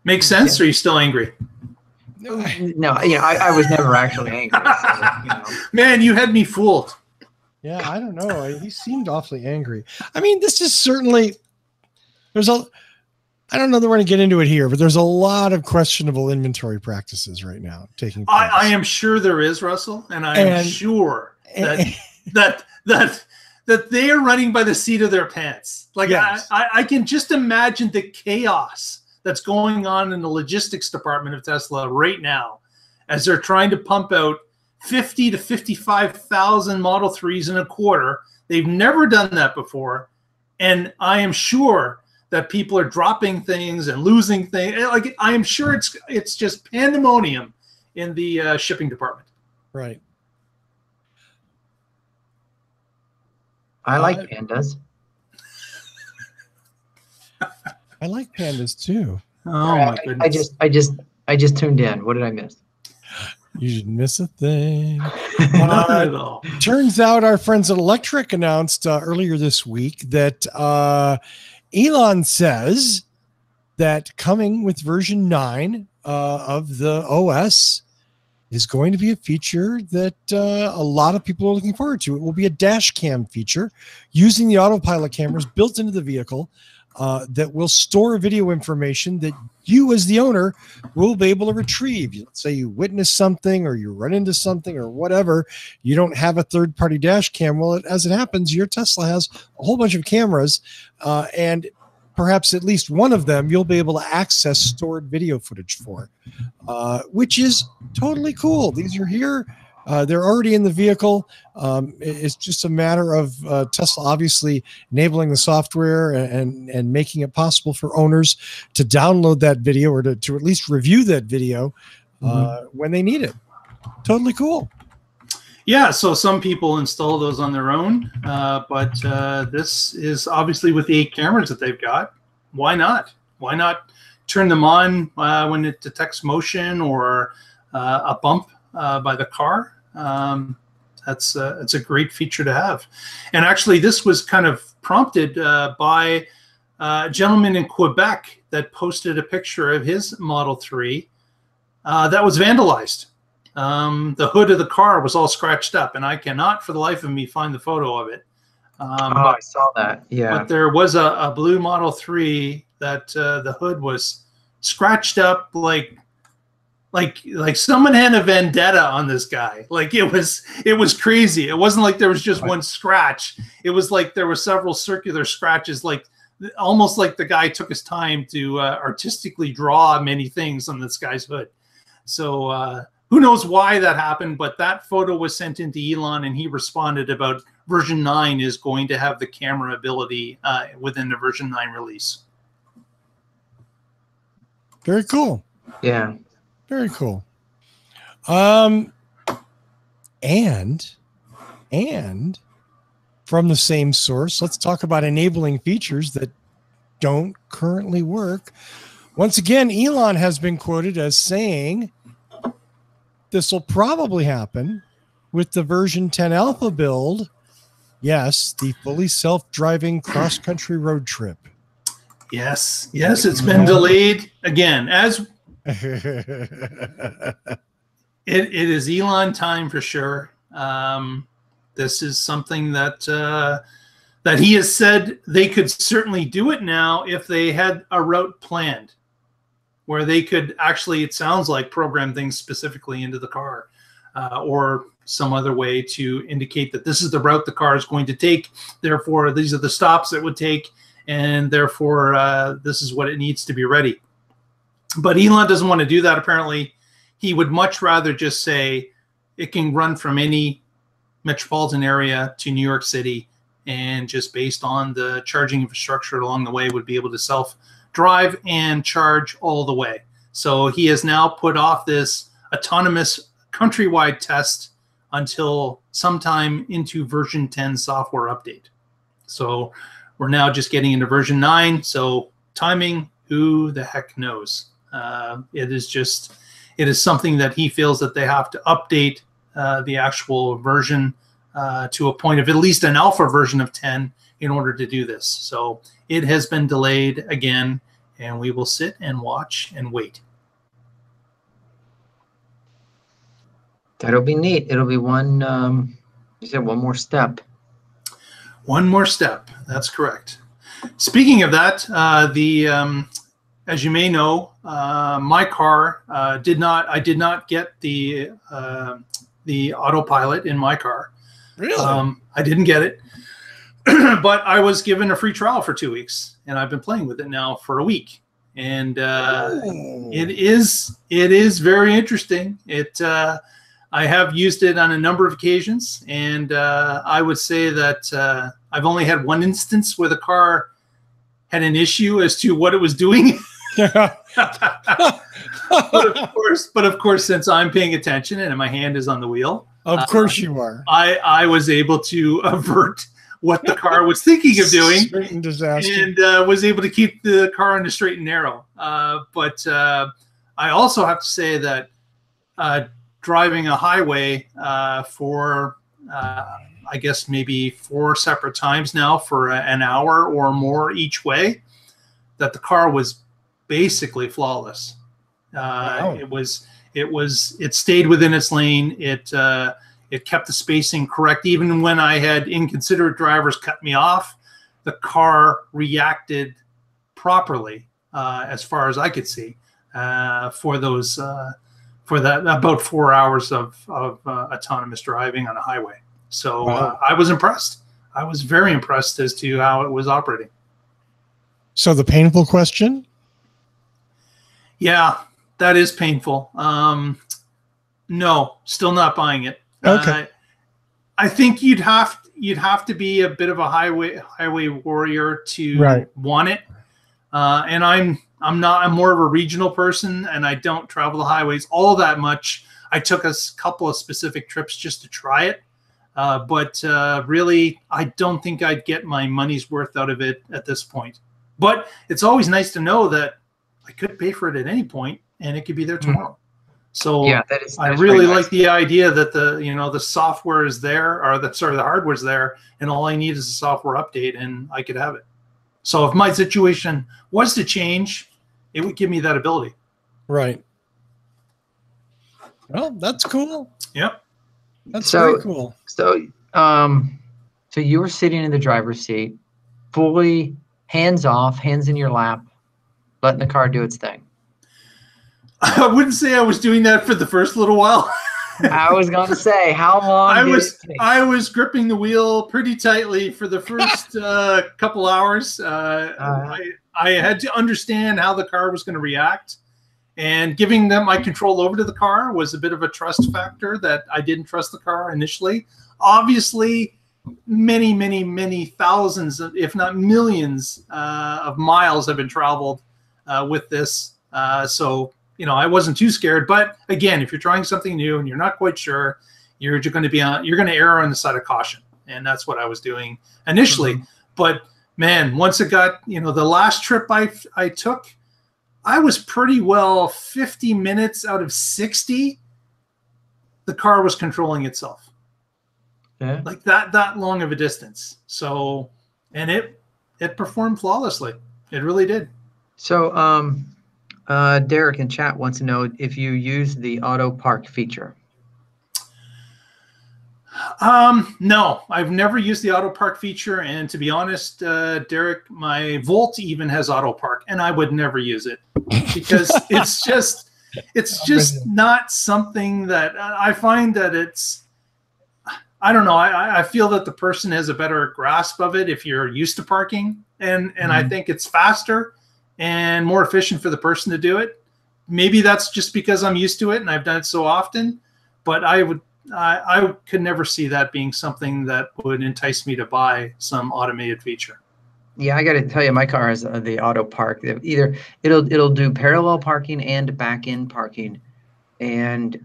[SPEAKER 2] Makes sense? Yeah. Or are you still angry?
[SPEAKER 3] No, I was never actually angry. So,
[SPEAKER 2] Man, you had me fooled.
[SPEAKER 1] Yeah, I don't know. He seemed awfully angry. I mean, this is certainly, I don't know that we're going to get into it here, but there's a lot of questionable inventory practices right now taking place.
[SPEAKER 2] I am sure there is, Russell, and I am sure that they are running by the seat of their pants. Like, yes. I can just imagine the chaos that's going on in the logistics department of Tesla right now as they're trying to pump out 50 to 55,000 Model 3s in a quarter. They've never done that before. And I am sure that people are dropping things and losing things. Like, I am sure it's just pandemonium in the shipping department.
[SPEAKER 1] Right.
[SPEAKER 3] I like pandas.
[SPEAKER 1] I like pandas too.
[SPEAKER 2] Oh my goodness.
[SPEAKER 3] I just tuned in. What did I miss?
[SPEAKER 1] You didn't miss a thing. Turns out our friends at Electric announced earlier this week that Elon says that coming with version 9 of the OS is going to be a feature that a lot of people are looking forward to. It will be a dash cam feature using the autopilot cameras built into the vehicle that will store video information that you as the owner will be able to retrieve. Let's say you witness something or you run into something or whatever. You don't have a third-party dash cam. Well, as it happens, your Tesla has a whole bunch of cameras and perhaps at least one of them you'll be able to access stored video footage for, which is totally cool. These are here. They're already in the vehicle. It's just a matter of Tesla obviously enabling the software and making it possible for owners to download that video or to at least review that video when they need it. Totally cool.
[SPEAKER 2] Yeah, so some people install those on their own, but this is obviously with the 8 cameras that they've got. Why not? Why not turn them on when it detects motion or a bump by the car? It's a great feature to have. And actually, this was kind of prompted by a gentleman in Quebec that posted a picture of his Model 3 that was vandalized. The hood of the car was all scratched up, and I cannot for the life of me find the photo of it.
[SPEAKER 3] I saw that. Yeah.
[SPEAKER 2] But there was a blue Model 3 that the hood was scratched up like someone had a vendetta on this guy. Like it was crazy. It wasn't like there was just one scratch. It was like there were several circular scratches, like almost like the guy took his time to artistically draw many things on this guy's hood. So who knows why that happened, but that photo was sent into Elon and he responded about version 9 is going to have the camera ability within the version 9 release.
[SPEAKER 1] Very cool.
[SPEAKER 3] Yeah.
[SPEAKER 1] Very cool. And from the same source. Let's talk about enabling features that don't currently work. Once again, Elon has been quoted as saying this will probably happen with the version 10 alpha build. Yes, the fully self-driving cross-country road trip.
[SPEAKER 2] Yes, it's been delayed again. As it is Elon time for sure. This is something that that he has said they could certainly do it now if they had a route planned, where they could actually, it sounds like, program things specifically into the car, or some other way to indicate that this is the route the car is going to take. Therefore, these are the stops it would take, and therefore this is what it needs to be ready. But Elon doesn't want to do that. Apparently, he would much rather just say it can run from any metropolitan area to New York City, and just based on the charging infrastructure along the way would be able to self-drive and charge all the way. So he has now put off this autonomous countrywide test until sometime into version 10 software update. So we're now just getting into version 9. So timing, who the heck knows? It is something that he feels that they have to update the actual version to a point of at least an alpha version of 10 in order to do this. So it has been delayed again, and we will sit and watch and wait.
[SPEAKER 3] That'll be neat. It'll be one, you said one more step.
[SPEAKER 2] One more step. That's correct. Speaking of that, as you may know, my car I did not get the autopilot in my car.
[SPEAKER 1] Really?
[SPEAKER 2] I didn't get it, but I was given a free trial for 2 weeks, and I've been playing with it now for a week. And it is very interesting. I have used it on a number of occasions, and I would say that I've only had one instance where the car had an issue as to what it was doing. but of course, since I'm paying attention and my hand is on the wheel,
[SPEAKER 1] of course you are.
[SPEAKER 2] I was able to avert what the car was thinking of doing,
[SPEAKER 1] Straight disaster,
[SPEAKER 2] and was able to keep the car on the straight and narrow. But I also have to say that driving a highway for I guess maybe 4 separate times now for an hour or more each way, that the car was basically flawless.
[SPEAKER 1] Wow.
[SPEAKER 2] It stayed within its lane. It kept the spacing correct. Even when I had inconsiderate drivers cut me off, the car reacted properly, as far as I could see, for that about 4 hours of autonomous driving on a highway. So
[SPEAKER 1] wow.
[SPEAKER 2] I was impressed. I was very impressed as to how it was operating.
[SPEAKER 1] So the painful question?
[SPEAKER 2] Yeah, that is painful. No, still not buying it.
[SPEAKER 1] Okay.
[SPEAKER 2] I think you'd have to be a bit of a highway warrior to want it. And I'm more of a regional person, and I don't travel the highways all that much. I took a couple of specific trips just to try it. But really, I don't think I'd get my money's worth out of it at this point. But it's always nice to know that I could pay for it at any point, and it could be there tomorrow. So yeah, I really like the idea that the software is there, or the hardware is there, and all I need is a software update, and I could have it. So if my situation was to change, it would give me that ability.
[SPEAKER 1] Right. Well, that's cool.
[SPEAKER 2] Yep.
[SPEAKER 1] That's very cool.
[SPEAKER 3] So you were sitting in the driver's seat, fully hands off, hands in your lap, letting the car do its thing.
[SPEAKER 2] I wouldn't say I was doing that for the first little while.
[SPEAKER 3] I was going to say, how long
[SPEAKER 2] I was gripping the wheel pretty tightly for the first couple hours. I had to understand how the car was going to react. And giving them my control over to the car was a bit of a trust factor that I didn't trust the car initially. Obviously, many, many, many thousands, if not millions of miles have been traveled with this. So, I wasn't too scared. But again, if you're trying something new and you're not quite sure, you're going to err on the side of caution. and that's what I was doing initially. But man, once it got, the last trip I took, I was pretty well 50 minutes out of 60. The car was controlling itself.
[SPEAKER 3] Yeah.
[SPEAKER 2] Like that long of a distance. So, and it performed flawlessly. It really did.
[SPEAKER 3] So, Derek in chat wants to know if you use the auto park feature.
[SPEAKER 2] No, I've never used the auto park feature, and to be honest, Derek, my Volt even has auto park, and I would never use it because it's just not something that I find that I don't know. I feel that the person has a better grasp of it if you're used to parking, and I think it's faster and more efficient for the person to do it. Maybe that's just because I'm used to it and I've done it so often, but I could never see that being something that would entice me to buy some automated feature.
[SPEAKER 3] Yeah, I got to tell you, my car has the auto park. Either it'll do parallel parking and back end parking, and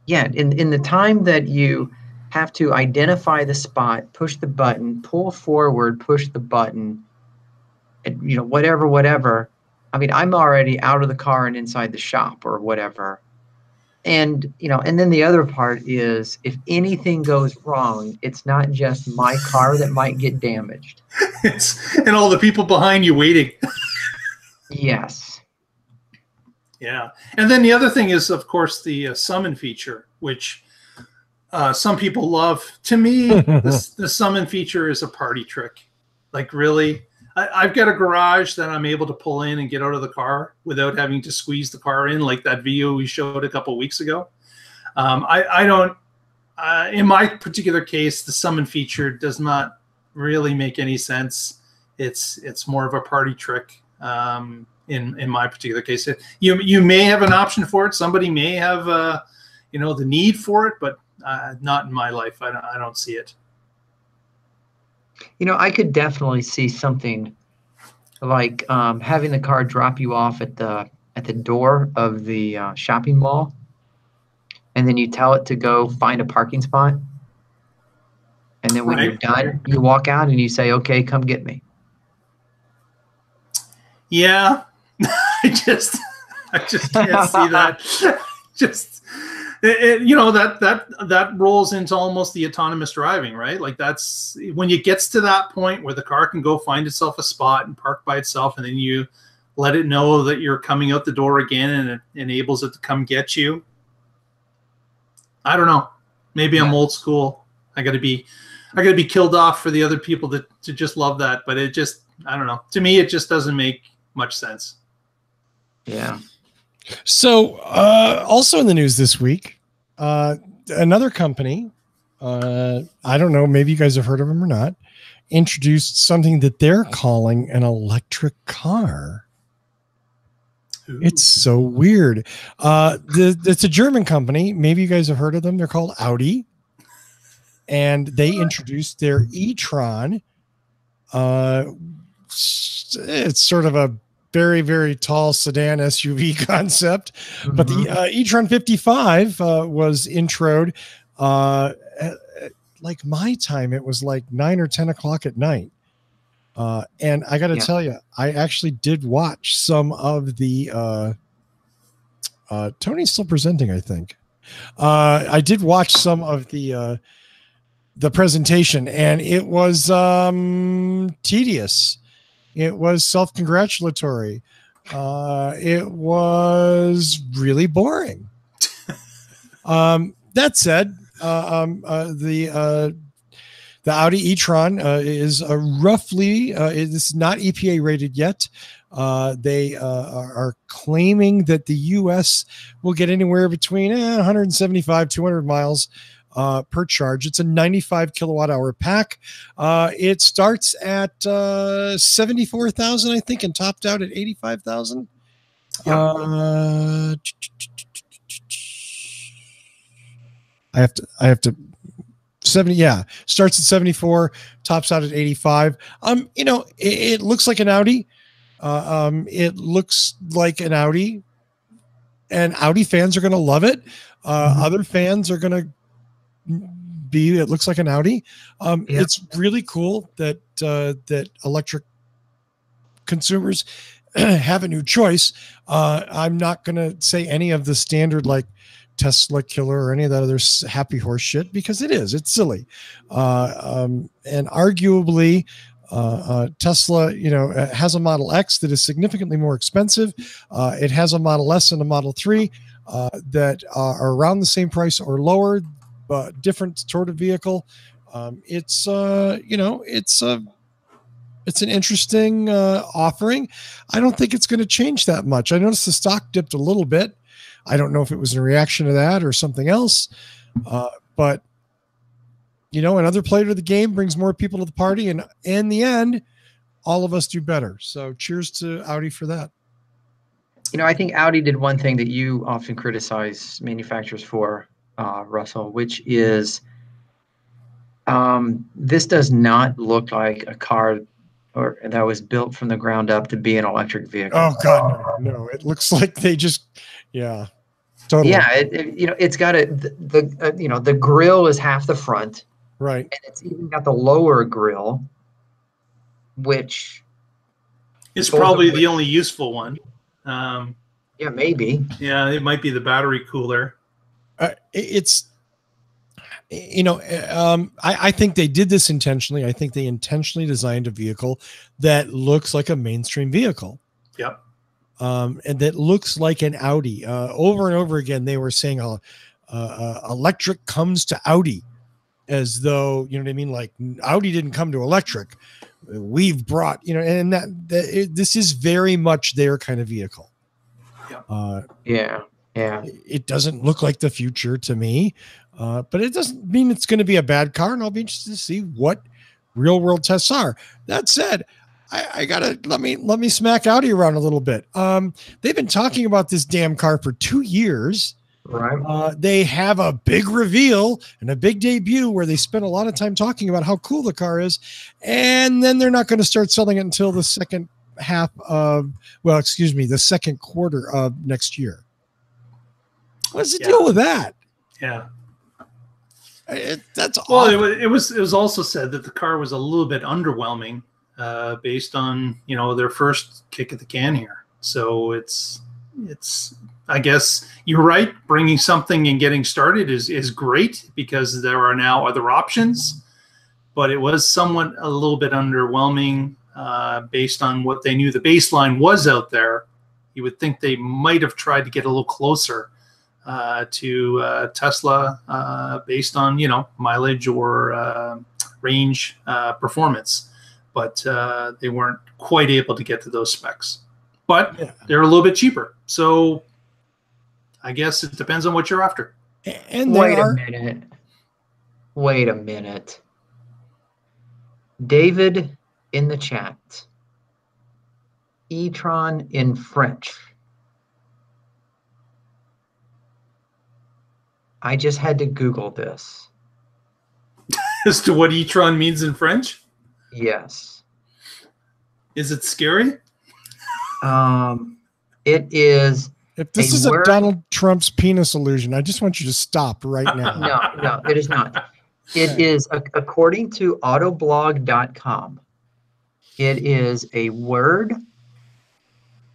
[SPEAKER 3] yeah, in the time that you have to identify the spot, push the button, pull forward, push the button, and whatever. I mean, I'm already out of the car and inside the shop or whatever. And, and then the other part is if anything goes wrong, it's not just my car that might get damaged.
[SPEAKER 2] And all the people behind you waiting.
[SPEAKER 3] Yes.
[SPEAKER 2] Yeah. And then the other thing is, of course, the summon feature, which some people love. To me, the summon feature is a party trick. Like, really? I've got a garage that I'm able to pull in and get out of the car without having to squeeze the car in, like that video we showed a couple of weeks ago. I don't, in my particular case, the summon feature does not really make any sense. It's more of a party trick. In my particular case, you may have an option for it. Somebody may have, the need for it, but not in my life. I don't see it.
[SPEAKER 3] I could definitely see something like having the car drop you off at the door of the shopping mall, and then you tell it to go find a parking spot, and then when you're done, you walk out and you say, "Okay, come get me."
[SPEAKER 2] Yeah, I just can't see that. That rolls into almost the autonomous driving, right? Like, that's when it gets to that point where the car can go find itself a spot and park by itself, and then you let it know that you're coming out the door again, and it enables it to come get you. I don't know. Maybe I'm old school. I gotta be killed off for the other people to just love that, but I don't know. To me, it just doesn't make much sense.
[SPEAKER 3] Yeah.
[SPEAKER 1] So, also in the news this week, another company, I don't know, maybe you guys have heard of them or not, introduced something that they're calling an electric car. Ooh. It's so weird. It's a German company. Maybe you guys have heard of them. They're called Audi. And they introduced their e-tron. It's sort of a very, very tall sedan SUV concept, but the e-tron 55 was introed like my time. It was like 9 or 10 o'clock at night. And I got to tell you, I actually did watch some of the Tony's still presenting, I think. I did watch some of the presentation, and it was tedious. It was self-congratulatory. It was really boring. That said, the Audi e-tron is roughly, it's not EPA rated yet. They are claiming that the U.S. will get anywhere between 175, 200 miles per charge. It's a 95 kilowatt hour pack. It starts at 74,000, I think, and topped out at 85,000. I have to 70. Yeah. Starts at 74, tops out at 85. It looks like an Audi. It looks like an Audi, and Audi fans are going to love it. Other fans are going to B. It looks like an Audi.
[SPEAKER 3] Yep.
[SPEAKER 1] It's really cool that that electric consumers have a new choice. I'm not going to say any of the standard like Tesla killer or any of that other happy horse shit, because it's silly. And arguably, Tesla, has a Model X that is significantly more expensive. It has a Model S and a Model 3 that are around the same price or lower, but different sort of vehicle. It's an interesting offering. I don't think it's going to change that much. I noticed the stock dipped a little bit. I don't know if it was in reaction to that or something else, but another player to the game brings more people to the party, and in the end, all of us do better. So cheers to Audi for that.
[SPEAKER 3] I think Audi did one thing that you often criticize manufacturers for, Russell, which is this does not look like a car that was built from the ground up to be an electric vehicle.
[SPEAKER 1] Oh God, no! It looks like they just, totally.
[SPEAKER 3] Yeah, it's got the grill is half the front,
[SPEAKER 1] right,
[SPEAKER 3] and it's even got the lower grill, which
[SPEAKER 2] is probably the only useful one.
[SPEAKER 3] Yeah, maybe.
[SPEAKER 2] Yeah, it might be the battery cooler.
[SPEAKER 1] I think they did this intentionally. I think they intentionally designed a vehicle that looks like a mainstream vehicle.
[SPEAKER 2] Yep.
[SPEAKER 1] And that looks like an Audi. Over and over again, they were saying electric comes to Audi, as though, you know what I mean? Like Audi didn't come to electric. We've brought, and this is very much their kind of vehicle.
[SPEAKER 3] Yeah.
[SPEAKER 1] It doesn't look like the future to me. But it doesn't mean it's going to be a bad car, and I'll be interested to see what real world tests are. That said, I gotta let me smack Audi around a little bit. They've been talking about this damn car for 2 years.
[SPEAKER 3] Right.
[SPEAKER 1] They have a big reveal and a big debut where they spend a lot of time talking about how cool the car is, and then they're not going to start selling it until the second quarter of next year. What's the deal with that?
[SPEAKER 2] Yeah.
[SPEAKER 1] That's
[SPEAKER 2] well. It was also said that the car was a little bit underwhelming, based on their first kick at the can here. So it's. I guess you're right. Bringing something and getting started is great because there are now other options, but it was somewhat a little bit underwhelming based on what they knew the baseline was out there. You would think they might have tried to get a little closer to Tesla based on mileage or range performance, but they weren't quite able to get to those specs. But they're a little bit cheaper, so I guess it depends on what you're after.
[SPEAKER 1] And
[SPEAKER 3] Wait a minute. David in the chat. e-tron in French. I just had to Google this.
[SPEAKER 2] As to what e-tron means in French?
[SPEAKER 3] Yes.
[SPEAKER 2] Is it scary?
[SPEAKER 3] It is.
[SPEAKER 1] If this is a Donald Trump's penis illusion, I just want you to stop right now.
[SPEAKER 3] No, it is not. It is, according to autoblog.com, it is a word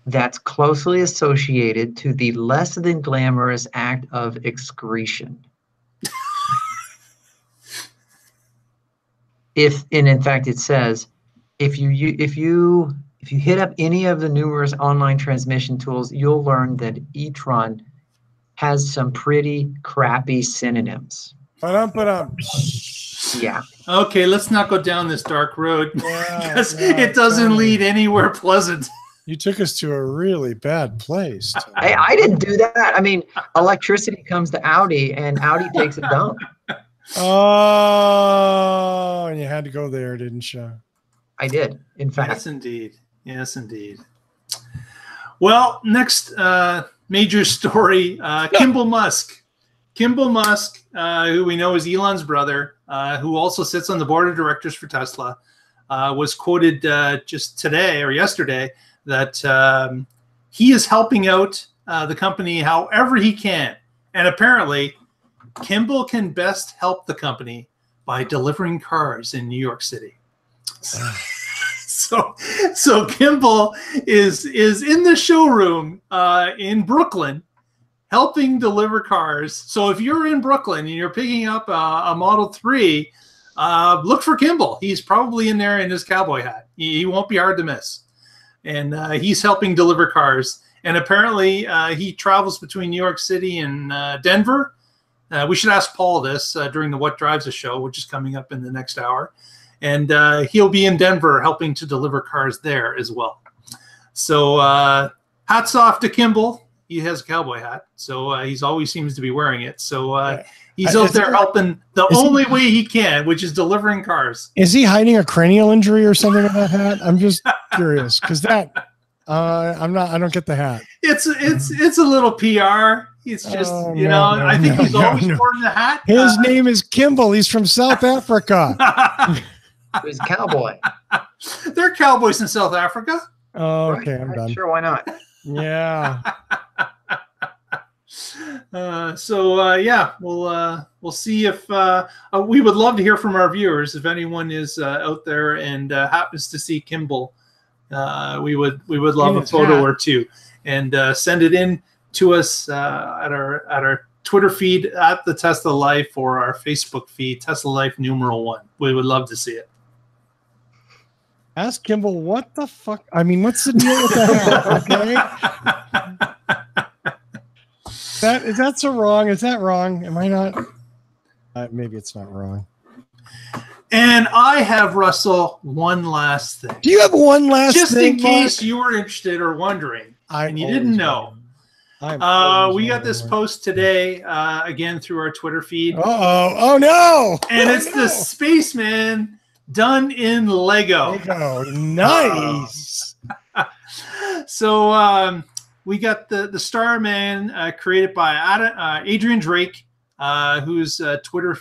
[SPEAKER 3] that's closely associated to the less than glamorous act of excretion. In fact, it says, if you hit up any of the numerous online transmission tools, you'll learn that e-tron has some pretty crappy synonyms. Yeah.
[SPEAKER 2] Okay, let's not go down this dark road because it doesn't lead anywhere pleasant.
[SPEAKER 1] You took us to a really bad place.
[SPEAKER 3] I didn't do that. I mean, electricity comes to Audi and Audi takes a dump.
[SPEAKER 1] Oh, and you had to go there, didn't you?
[SPEAKER 3] I did, in fact.
[SPEAKER 2] Yes, indeed. Yes, indeed. Well, next major story, Kimball Musk. Kimball Musk, who we know is Elon's brother, who also sits on the board of directors for Tesla, was quoted just today or yesterday that he is helping out the company however he can. And apparently Kimball can best help the company by delivering cars in New York City. So Kimball is in the showroom in Brooklyn, helping deliver cars. So if you're in Brooklyn and you're picking up a Model 3, look for Kimball. He's probably in there in his cowboy hat. He won't be hard to miss. And he's helping deliver cars. And apparently he travels between New York City and Denver. We should ask Paul this during the What Drives a show, which is coming up in the next hour. And he'll be in Denver helping to deliver cars there as well. So hats off to Kimball. He has a cowboy hat, so he's always seems to be wearing it. So he's out there helping the only way he can, which is delivering cars.
[SPEAKER 1] Is he hiding a cranial injury or something with that hat? I'm just curious because that I don't get the hat.
[SPEAKER 2] It's a little PR. It's just I think he's always wearing the hat.
[SPEAKER 1] His name is Kimball. He's from South Africa.
[SPEAKER 3] He's a cowboy.
[SPEAKER 2] They're cowboys in South Africa.
[SPEAKER 1] Oh, okay, I'm done.
[SPEAKER 3] Sure, why not?
[SPEAKER 1] Yeah.
[SPEAKER 2] We'll see if we would love to hear from our viewers. If anyone is out there and happens to see Kimball, we would love a photo or two, and send it in to us at our Twitter feed at the Tesla Life or our Facebook feed, Tesla Life #1. We would love to see it.
[SPEAKER 1] Ask Kimball what the fuck. I mean, what's the deal with that? Okay. Is that so wrong? Is that wrong? Am I not? Maybe it's not wrong.
[SPEAKER 2] And I have, Russell, one last thing.
[SPEAKER 1] Do you have one last
[SPEAKER 2] just
[SPEAKER 1] thing?
[SPEAKER 2] Just in case you were interested or wondering, and you didn't know. We got this post today, again, through our Twitter feed.
[SPEAKER 1] Oh no.
[SPEAKER 2] And it's the Spaceman done in Lego.
[SPEAKER 1] Lego. Nice.
[SPEAKER 2] So we got the Starman created by Adrian Drake, whose Twitter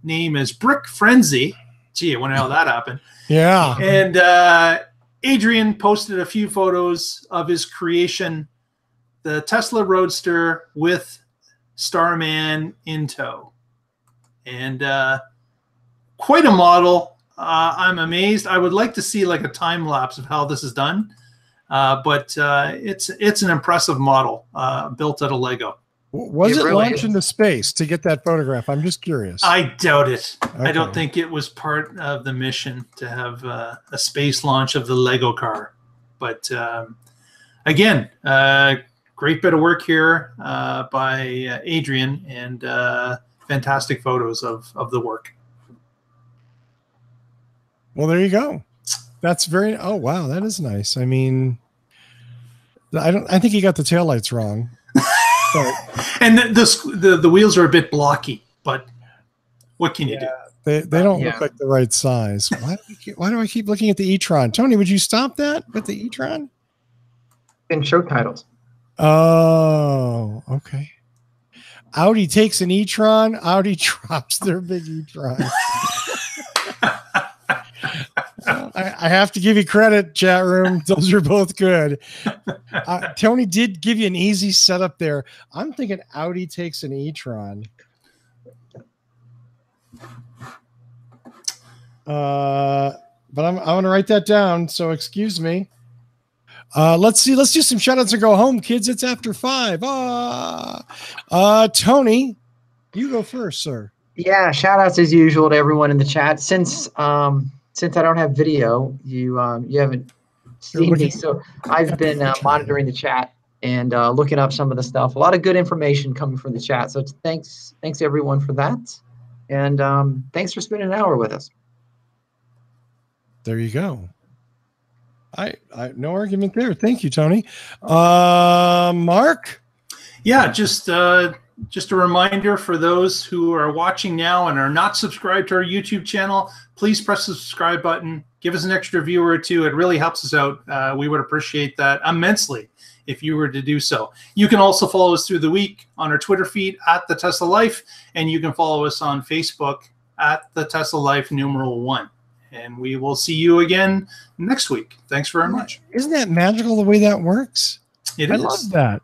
[SPEAKER 2] name is Brick Frenzy. Gee, I wonder how that happened.
[SPEAKER 1] Yeah.
[SPEAKER 2] And Adrian posted a few photos of his creation, the Tesla Roadster with Starman in tow. And quite a model. I'm amazed. I would like to see like a time lapse of how this is done. But it's an impressive model built out of Lego.
[SPEAKER 1] Was it launched into space to get that photograph? I'm just curious.
[SPEAKER 2] I doubt it.
[SPEAKER 1] Okay.
[SPEAKER 2] I don't think it was part of the mission to have a space launch of the Lego car. But again, great bit of work here by Adrian, and fantastic photos of the work.
[SPEAKER 1] Well, there you go. That's very. Oh wow, that is nice. I mean, I think he got the taillights wrong.
[SPEAKER 2] And the wheels are a bit blocky, but what can you do?
[SPEAKER 1] They don't look like the right size. Why do I keep looking at the e-tron? Tony, would you stop that with the e-tron?
[SPEAKER 3] In show titles.
[SPEAKER 1] Oh, okay. Audi takes an e-tron. Audi drops their big e-tron. I have to give you credit, chat room. Those are both good. Tony did give you an easy setup there. I'm thinking Audi takes an e-tron. But I'm going to write that down. So excuse me. Let's see. Let's do some shout outs and go home, kids. It's after 5. Tony, you go first, sir.
[SPEAKER 3] Yeah. Shout outs as usual to everyone in the chat. Since I don't have video, you haven't seen me, so I've been monitoring the chat and looking up some of the stuff. A lot of good information coming from the chat. So thanks everyone for that, and thanks for spending an hour with us.
[SPEAKER 1] There you go. I no argument there. Thank you, Tony. Mark?
[SPEAKER 2] Yeah, just a reminder for those who are watching now and are not subscribed to our YouTube channel, please press the subscribe button. Give us an extra viewer or two. It really helps us out. We would appreciate that immensely if you were to do so. You can also follow us through the week on our Twitter feed at The Tesla Life, and you can follow us on Facebook at The Tesla Life #1. And we will see you again next week. Thanks very much.
[SPEAKER 1] Isn't that magical the way that works?
[SPEAKER 2] It
[SPEAKER 1] I
[SPEAKER 2] is.
[SPEAKER 1] love that.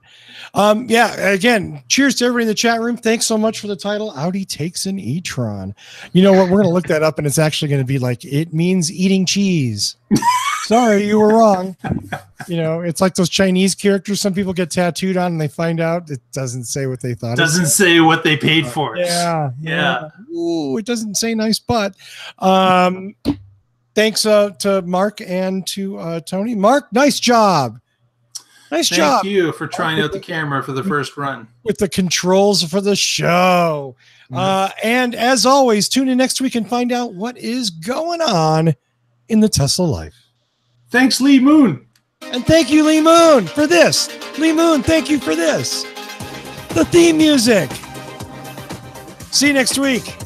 [SPEAKER 1] Yeah, again, cheers to everybody in the chat room. Thanks so much for the title. Audi takes an e-tron. You know what? We're going to look that up, and it's actually going to be like, it means eating cheese. Sorry, you were wrong. You know, it's like those Chinese characters some people get tattooed on and they find out it doesn't say what they thought.
[SPEAKER 2] Doesn't say what they paid for it.
[SPEAKER 1] Yeah. Ooh, it doesn't say nice butt. Thanks to Mark and to Tony. Mark, nice job. Nice job.
[SPEAKER 2] Thank you for trying out the camera for the first run.
[SPEAKER 1] With the controls for the show. And as always, tune in next week and find out what is going on in the Tesla life.
[SPEAKER 2] Thanks, Lee Moon.
[SPEAKER 1] And thank you, Lee Moon, for this. Lee Moon, thank you for this. The theme music. See you next week.